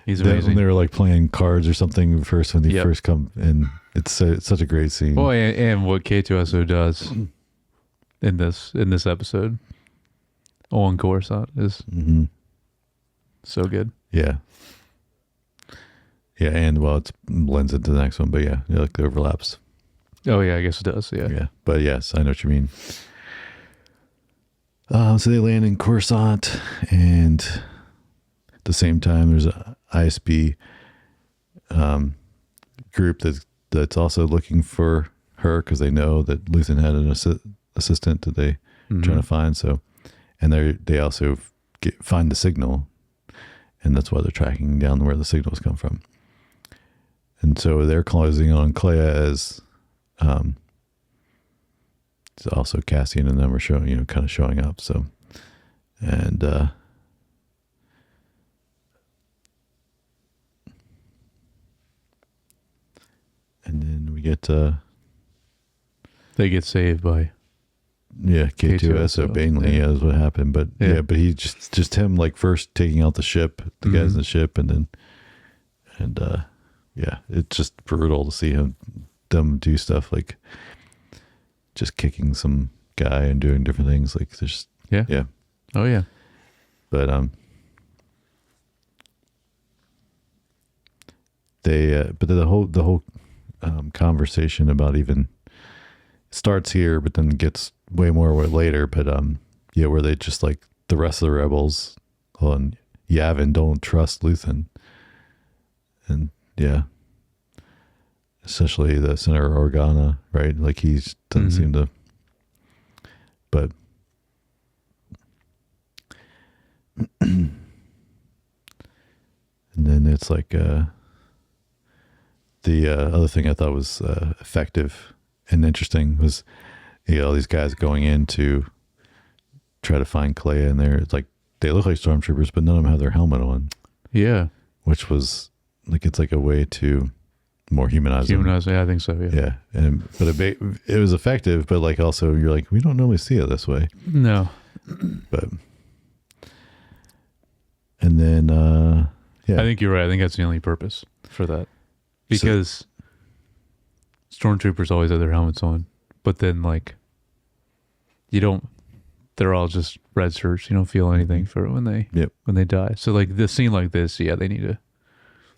He's amazing. When they were like playing cards or something first when they first come, and it's such a great scene. Oh, and what K2SO does in this episode on Coruscant is so good. Yeah. Yeah, and it blends into the next one, but like the overlaps. Oh yeah, I guess it does. Yeah. Yeah, but yes, I know what you mean. So they land in Coruscant, and at the same time, there's a ISB group that's also looking for her because they know that Luthen had an assistant that they trying to find. So, and they also find the signal, and that's why they're tracking down where the signals come from. And so they're closing on Clea as also Cassian and them are showing, kind of showing up. So, and then we get they get saved by K2SO Bainley is what happened. But but he just him like first taking out the ship, the guys in the ship, and it's just brutal to see them do stuff like just kicking some guy and doing different things. Like there's Oh yeah. But but the whole conversation about even starts here, but then gets way more later. But yeah, where they just like the rest of the rebels on Yavin don't trust Luthen, and yeah, especially the Senator Organa, right? Like he doesn't seem to, but. And then it's like the other thing I thought was effective and interesting was all these guys going in to try to find Clea, and it's like they look like stormtroopers, but none of them have their helmet on. Yeah, which was it's like a way to more humanize them. Yeah, I think so. Yeah, but it was effective, but like also you're like, we don't normally see it this way. No, but. And then, yeah. I think you're right. I think that's the only purpose for that. Because stormtroopers always have their helmets on. But then, like, they're all just red shirts. You don't feel anything for it when they die. So, like, the scene like this, yeah, they need to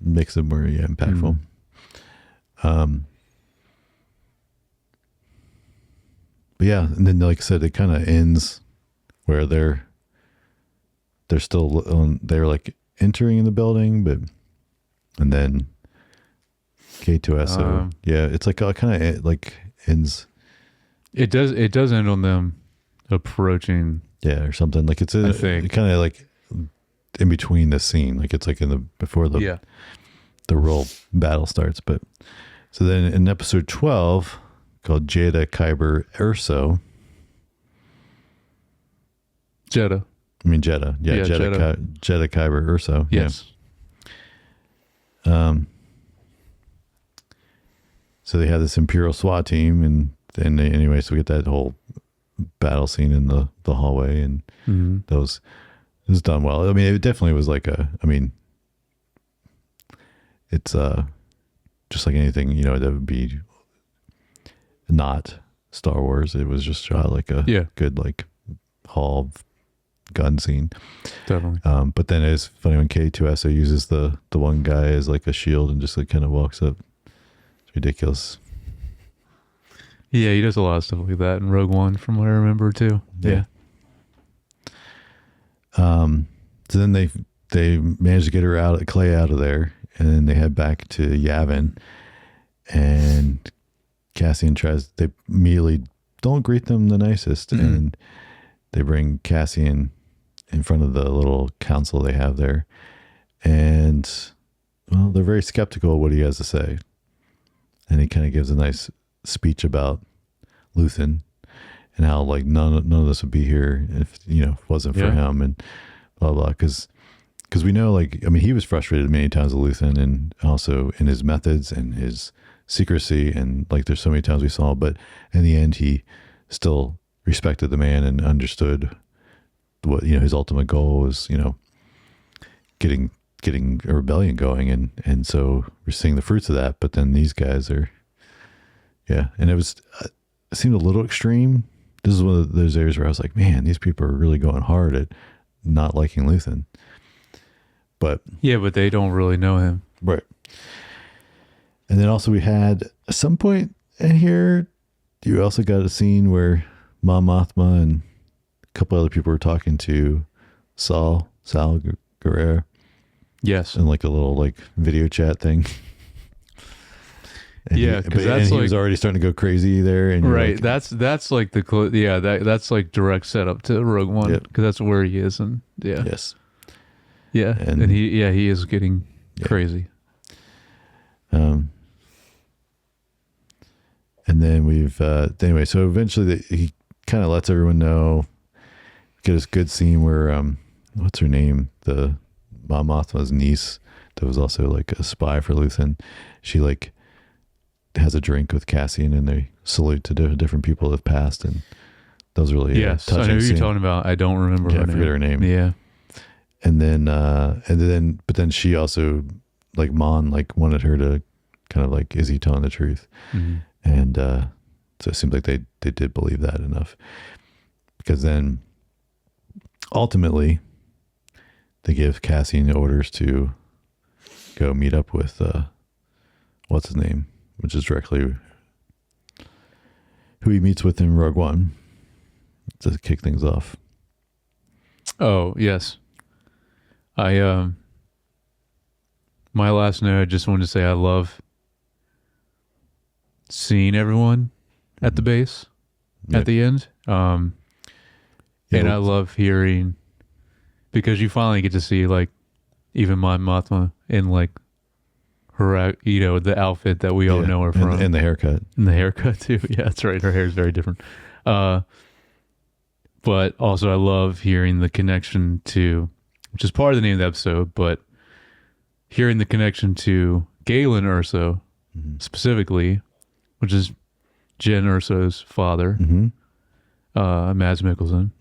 mix them more, impactful. But yeah, and then, like I said, it kind of ends where they're still they're like entering the building, and then K2SO, it's like kind of like ends. It does end on them approaching, or something like it's kind of like in between the scene, like it's like before the real battle starts. But so then in episode 12 called Jada Kyber Urso, Jeddah. Yeah, Jedi Kyber Urso. Yes. Yeah. So they have this Imperial SWAT team, and then anyway, so we get that whole battle scene in the hallway, and it was done well. I mean, it definitely was like it's just like anything, that would be not Star Wars. It was just shot like a good like hall gun scene. Definitely. But then it's funny when K2SO uses the one guy as like a shield and just like kind of walks up. It's ridiculous. Yeah, he does a lot of stuff like that in Rogue One, from what I remember too. Yeah. So then they manage to get her Clay out of there, and then they head back to Yavin, and Cassian they immediately don't greet them the nicest, and they bring Cassian in front of the little council they have there. And, well, they're very skeptical of what he has to say. And he kind of gives a nice speech about Luthen and how, like, none of this would be here if, it wasn't for him, and blah, blah. Because we know, like, I mean, he was frustrated many times with Luthen, and also in his methods and his secrecy. And, like, there's so many times we saw, but in the end, he still respected the man and understood what his ultimate goal was, getting a rebellion going, and so we're seeing the fruits of that. But then these guys are, and it seemed a little extreme. This is one of those areas where I was like, man, these people are really going hard at not liking Luthen. But but they don't really know him, right? And then also we had at some point in here, you also got a scene where Mon Mothma and a couple other people were talking to Sal Guerrero. Yes. And like a little like video chat thing. And because that's he was already starting to go crazy there. And right. Like, that's like that's like direct setup to Rogue One, because that's where he is. And yes. Yeah. And he is getting crazy. And then we've, anyway, so eventually he kind of lets everyone know, get this good scene where, what's her name? The Mon Mothma's niece that was also like a spy for Luthen. She like has a drink with Cassian, and they salute to different people that have passed. And that was really touching. I know who scene. you're talking about. I don't remember her name. I forget her name. Yeah. And then she also, like, Mon, like, wanted her to kind of like, is he telling the truth? Mm-hmm. And so it seems like they did believe that enough, because then ultimately they give Cassian orders to go meet up with what's his name, which is directly who he meets with in Rogue One to kick things off. Oh, yes. My last note, I just wanted to say I love seeing everyone at the base Yeah. at the end. And I love hearing, because you finally get to see like even Mon Mothma in like her, the outfit that we all know her from. And the haircut. And the haircut too. Yeah, that's right. Her hair is very different. But also I love hearing the connection to, which is part of the name of the episode, but hearing the connection to Galen Erso specifically, which is Jen Erso's father, Mads Mikkelsen.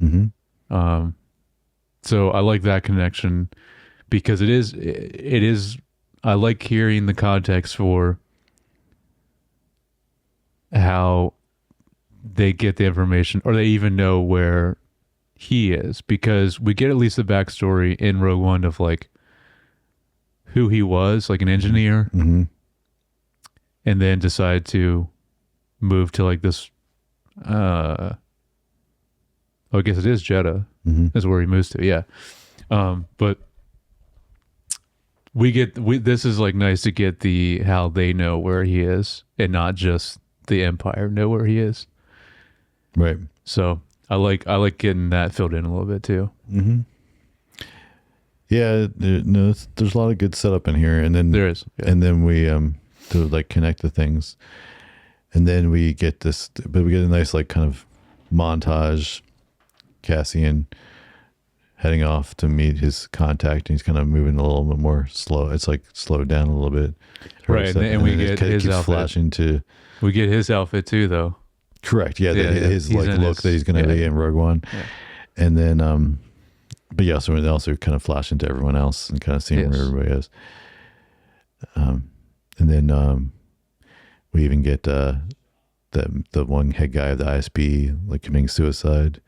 So I like that connection because it is, I like hearing the context for how they get the information, or they even know where he is, because we get at least the backstory in Rogue One of like who he was, like an engineer, and then decide to move to like this, I guess it is Jeddah, is where he moves to. Yeah. But this is like nice to get how they know where he is, and not just the Empire know where he is. Right. So I like getting that filled in a little bit too. Yeah, there's a lot of good setup in here, and then There is, yeah. and then we to like connect the things, and then we get this, but we get a nice like kind of montage. Cassian heading off to meet his contact, and he's kind of moving a little bit more slow. It's like slowed down a little bit, Right? And we get his outfit. Flashing to. We get his outfit too, though. Correct. Yeah, his He's like look that he's going to be in Rogue One, and then but yeah, so we also kind of flash into everyone else and kind of seeing where everybody is. And then we even get the one head guy of the ISB like committing suicide,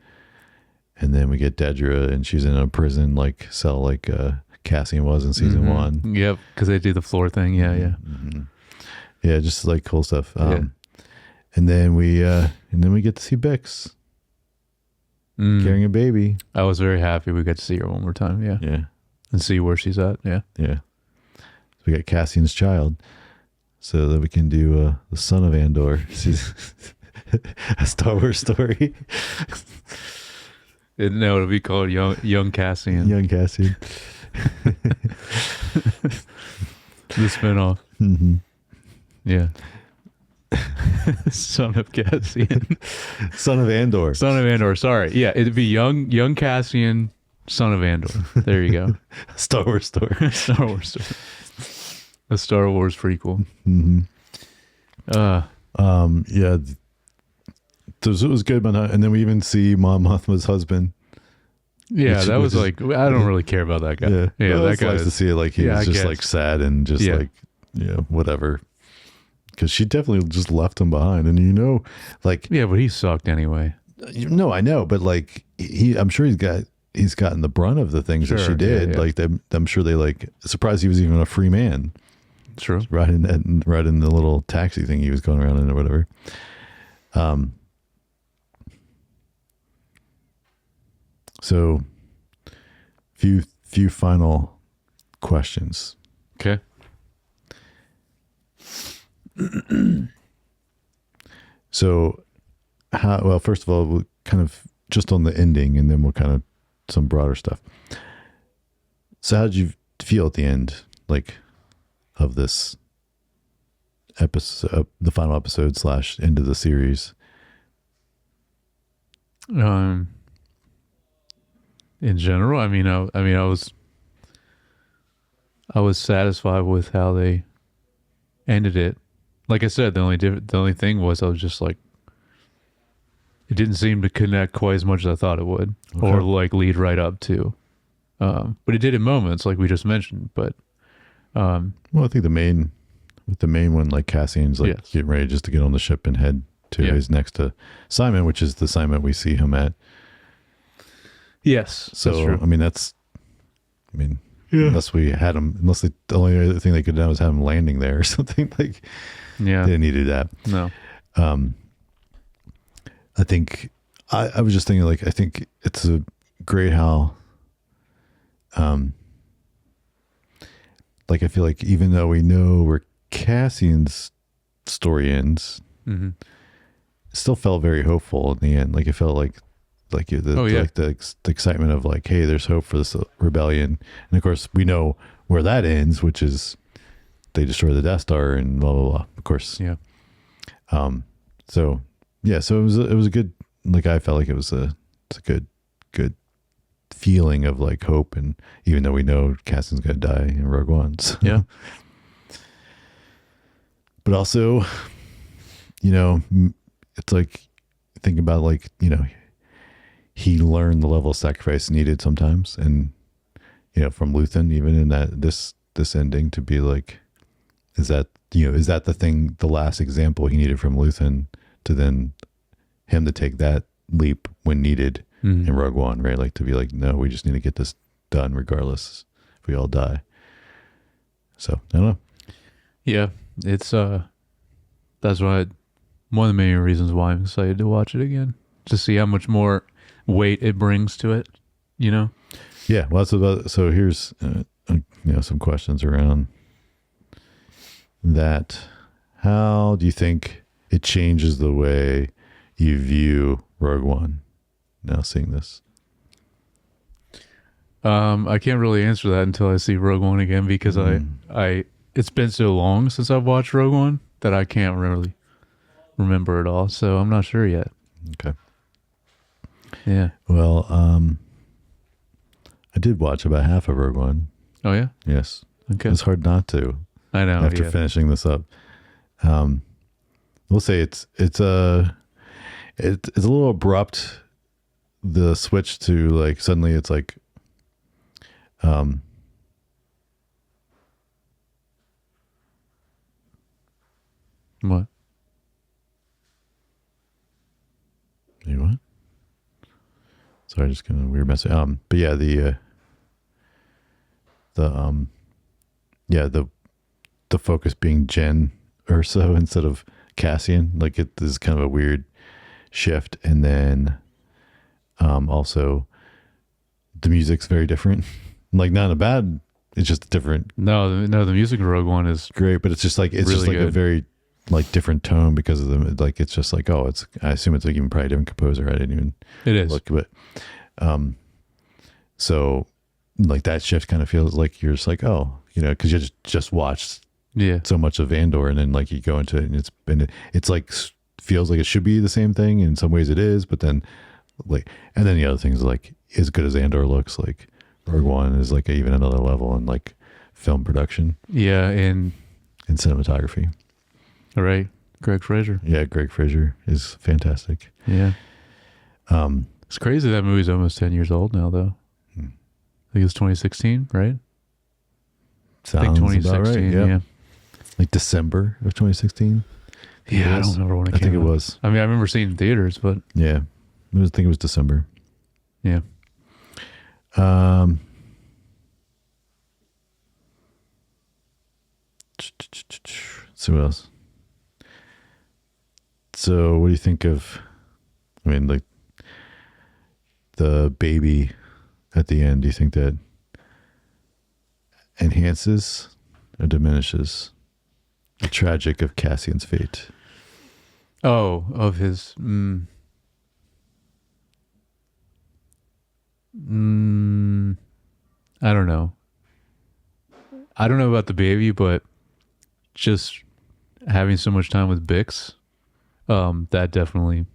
and then we get Dedra, and she's in a prison like cell like Cassian was in season 1. Yep, because they do the floor thing. Yeah. Yeah, just like cool stuff. And then we get to see Bix carrying a baby. I was very happy we got to see her one more time. Yeah. And see where she's at. Yeah. So we got Cassian's child, so that we can do the son of Andor. She's a Star Wars story. No, it'll be called Young Cassian. Young Cassian. The spinoff. Yeah. Son of Cassian. Son of Andor. Son of Andor. Sorry. Yeah, it'd be young Cassian, son of Andor. There you go. Star Wars story. Star Wars story. A Star Wars prequel. Yeah. So it was good, but and then we even see Mon Mothma's husband. Yeah, that was like, I don't really care about that guy. Yeah, well, that guy. Nice to see it. Like he was just like sad and just like whatever. Because she definitely just left him behind, and like but he sucked anyway. No, I know, but like I'm sure he's gotten the brunt of the things that she did. Like I'm sure they like surprised he was even a free man. True. Right in the little taxi thing he was going around in or whatever. So few final questions. Okay. So first of all, we'll kind of just on the ending, and then we'll kind of some broader stuff. So how did you feel at the end, like, of this episode, the final episode / end of the series? In general, I was satisfied with how they ended it. Like I said, the only thing was I was just like, it didn't seem to connect quite as much as I thought it would, or like lead right up to. But it did in moments, like we just mentioned. But well, I think the main one, like Cassian's like getting ready just to get on the ship and head to his next assignment, which is the assignment we see him at. Yes. So that's true. I mean, unless we had him. Unless the only other thing they could have done was have him landing there or something. Like, Yeah. they didn't need to do that. No. I think I was just thinking, like, I think it's a great how, like, I feel like even though we know where Cassian's story ends, Mm-hmm. it still felt very hopeful in the end. Like, it felt like the excitement of like, hey, there's hope for this rebellion. And of course, we know where that ends, which is they destroy the Death Star and blah blah blah. Of course, Yeah. So yeah, so it was a good, like, I felt like it's a good feeling of like hope, and even though we know Cassian's gonna die in Rogue One, so. Yeah. But also, you know, it's like, think about, like, you know, he learned the level of sacrifice needed sometimes, and, you know, from Luthen, even in that this ending, to be like, is that the last example he needed from Luthen, to then him to take that leap when needed in Rogue One, right? Like, to be like, no, we just need to get this done regardless if we all die. So I don't know. Yeah. It's that's why one of the main reasons why I'm excited to watch it again, to see how much more weight it brings to it, you know? Yeah, well, that's about. So here's you know, some questions around that. How do you think it changes the way you view Rogue One now, seeing this? I can't really answer that until I see Rogue One again, because I it's been so long since I've watched Rogue One that I can't really remember it all. So I'm not sure yet. Okay. Yeah. Well, I did watch about half of Rogue One. Oh yeah. Yes. Okay. It's hard not to. I know. After finishing this up, we'll say it's a little abrupt. The switch to, like, suddenly it's like, What? Hey, what? Sorry, just kind of weird message. But yeah, the focus being Jen Urso instead of Cassian, like, it is kind of a weird shift. And then, also the music's very different. Like, not a bad, it's just different. No, the music in Rogue One is Great, but it's just like, it's really just like good. a very, like, different tone because of the, like, it's just like, oh, I assume it's like even probably a different composer. I didn't even it is. look, but so, like, that shift kind of feels like you're just like, oh, you know, because you just watched Yeah. so much of Andor, and then, like, you go into it, and it's like, feels like it should be the same thing. In some ways it is, but then, like, and then the other things, like, as good as Andor looks, like, Rogue One is like even another level in, like, film production Yeah, and cinematography. all right, Greg Fraser. Yeah, Greg Fraser is fantastic. Yeah. It's crazy that movie's almost 10 years old now, though. I think it's 2016, right? I think Sounds about 2016. right. Yeah. Like December of 2016. Yeah, I don't remember when it I came think it out. was. I mean, I remember seeing it in theaters, but Yeah, I think it was December. yeah. Let's see what else. So, what do you think of? I mean, like, the baby at the end. Do you think that enhances or diminishes the tragic of Cassian's fate? Oh, of his. I don't know. I don't know about the baby, but just having so much time with Bix, that definitely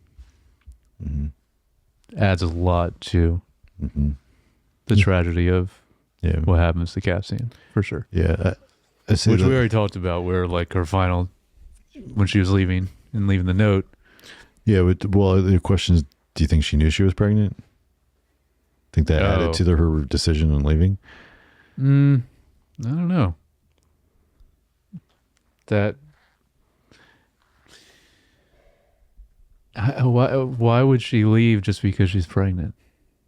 adds a lot to the tragedy of Yeah, what happens to Cassian, for sure. yeah. I say Which that, we already talked about, where like her final, when she was leaving the note. yeah. Well, the question is, do you think she knew she was pregnant? Think that added to her decision on leaving? I don't know. That why would she leave just because she's pregnant?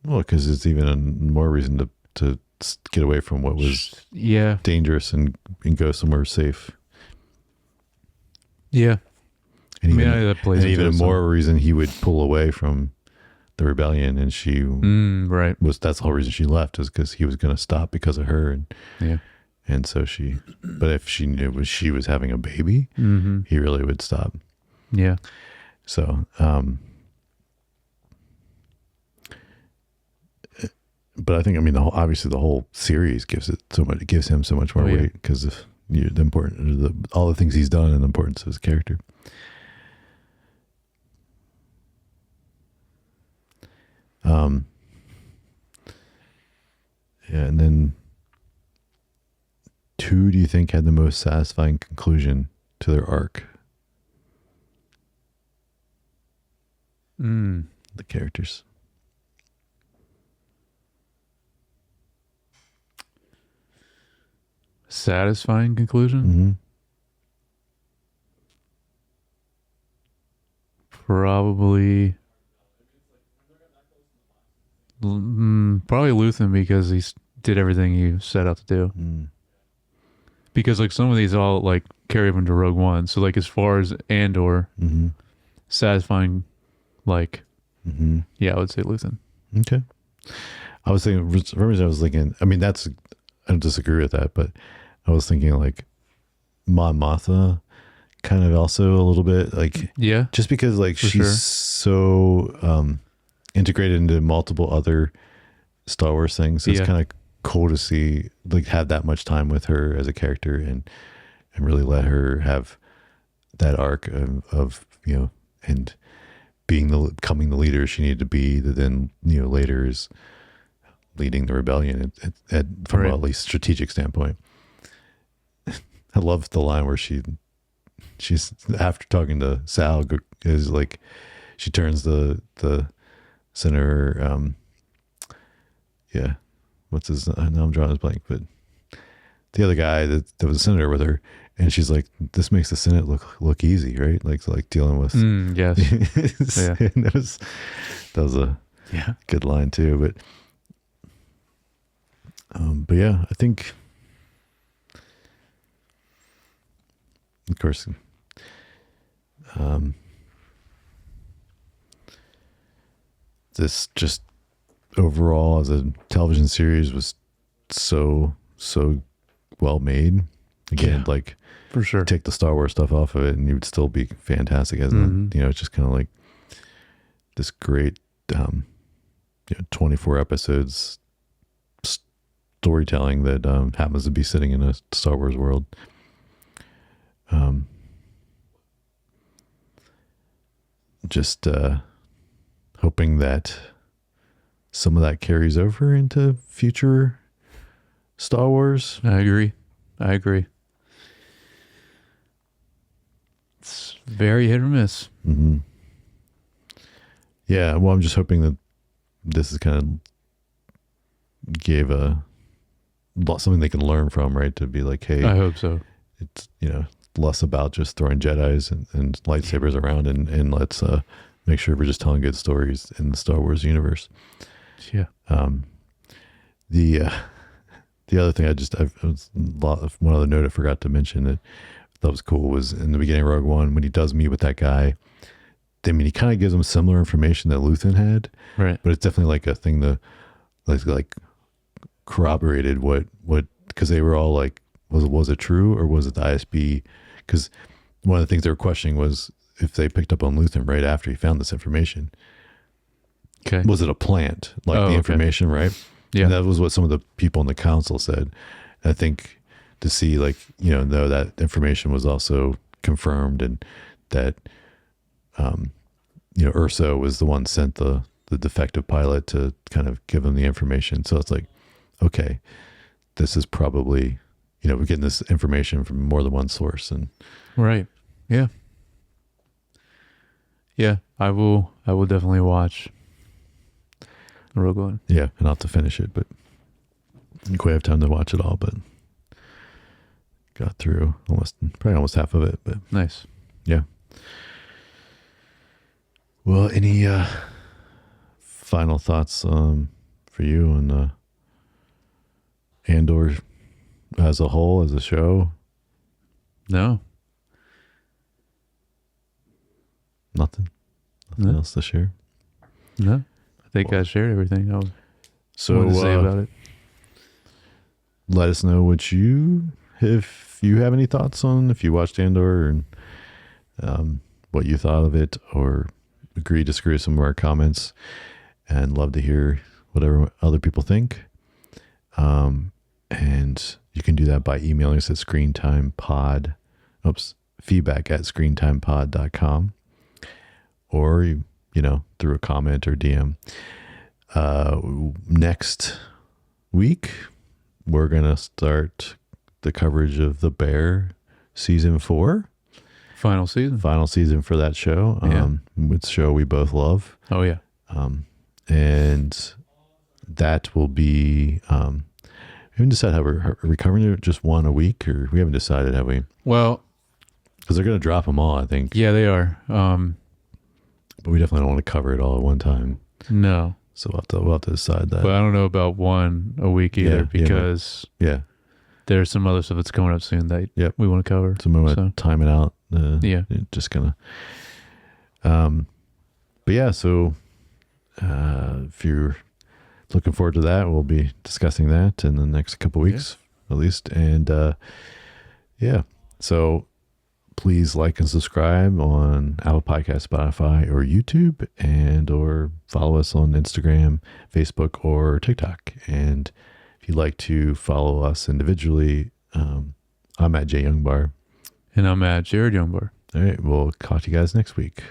Well, because it's even more reason to get away from what was Yeah. dangerous and go somewhere safe. Yeah. And I mean, even, that plays and into even it more reason he would pull away from the rebellion, and she right. that's the whole reason she left, is because he was going to stop because of her, and so she. But if she knew she was having a baby, he really would stop. Yeah. So, but I think, I mean, obviously the whole series gives it so much. It gives him so much more weight because of all the things he's done and the importance of his character. Yeah, and then who do you think had the most satisfying conclusion to their arc? The characters. Satisfying conclusion? Probably Luthen, because he did everything he set out to do. Because like some of these all like carry over into Rogue One. So like as far as Andor, satisfying, like yeah, I would say Luthen. Okay. I was thinking, for some reason I was thinking, I mean, I don't disagree with that, but I was thinking like Mon Mothma, kind of also a little bit like, yeah, just because like she's so integrated into multiple other Star Wars things. So it's kind of cool to see, like, have that much time with her as a character and really let her have that arc of and becoming the leader she needed to be, that then later is leading the rebellion from at least strategic standpoint. I love the line where she's after talking to Sal, is like, she turns the senator, what's his, now I'm drawing his blank, but the other guy that was a senator with her, and she's like, this makes the Senate look easy, right? Like dealing with yes. yeah. that was a good line too. But yeah, I think, of course, this just overall as a television series was so well made. Again, like, for sure, take the Star Wars stuff off of it and you would still be fantastic as it's just kind of like this great 24 episodes storytelling that happens to be sitting in a Star Wars world. Just hoping that some of that carries over into future Star Wars. I agree. It's very hit or miss. Yeah, well, I'm just hoping that this is kind of gave something they can learn from, right? To be like, hey, I hope so. It's less about just throwing Jedis and lightsabers around, and let's make sure we're just telling good stories in the Star Wars universe. Yeah. The other thing one other note I forgot to mention that was cool was in the beginning of Rogue One, when he does meet with that guy. I mean, he kind of gives him similar information that Luthen had, right? But it's definitely like a thing that like corroborated what because they were all like, was it true or was it the ISB? Because one of the things they were questioning was if they picked up on Luthen right after he found this information. Okay. Was it a plant? Like the information, right? Yeah. And that was what some of the people in the council said. And I think to see, like, though that information was also confirmed, and that, Urso was the one sent the defective pilot to kind of give him the information. So it's like, okay, this is probably, we're getting this information from more than one source. And right. Yeah. Yeah. I will definitely watch Rogue One. Yeah, and I'll have to finish it, but I didn't quite have time to watch it all, but got through probably almost half of it. But nice. Yeah. Well, any final thoughts for you on Andor as a whole, as a show? No. Nothing No. else to share. No. I think I shared everything I So wanted to say about it. let us know if you have any thoughts on if you watched Andor and what you thought of it, or agree, disagree with some of our comments, and love to hear whatever other people think. And you can do that by emailing us at feedback@screentimepod.com, or through a comment or DM. Next week we're gonna start the coverage of The Bear season 4, Final season. final season for that show. It's a show we both love. Oh, yeah. And that will be we haven't decided how are we covering it, just one a week, or we haven't decided, have we? Well, Because they're going to drop them all, I think. yeah, they are. But we definitely don't want to cover it all at one time. No. So we'll have to decide that. But I don't know about one a week either, Yeah, because yeah. there's some other stuff that's coming up soon that we want to cover. So we want to time it out. Just going to. But yeah, so if you're looking forward to that, we'll be discussing that in the next couple weeks at least. And so please like and subscribe on Apple Podcasts, Spotify, or YouTube, or follow us on Instagram, Facebook, or TikTok. And if you'd like to follow us individually, I'm at Jay Youngbar. And I'm at Jared Youngbar. All right, we'll talk to you guys next week.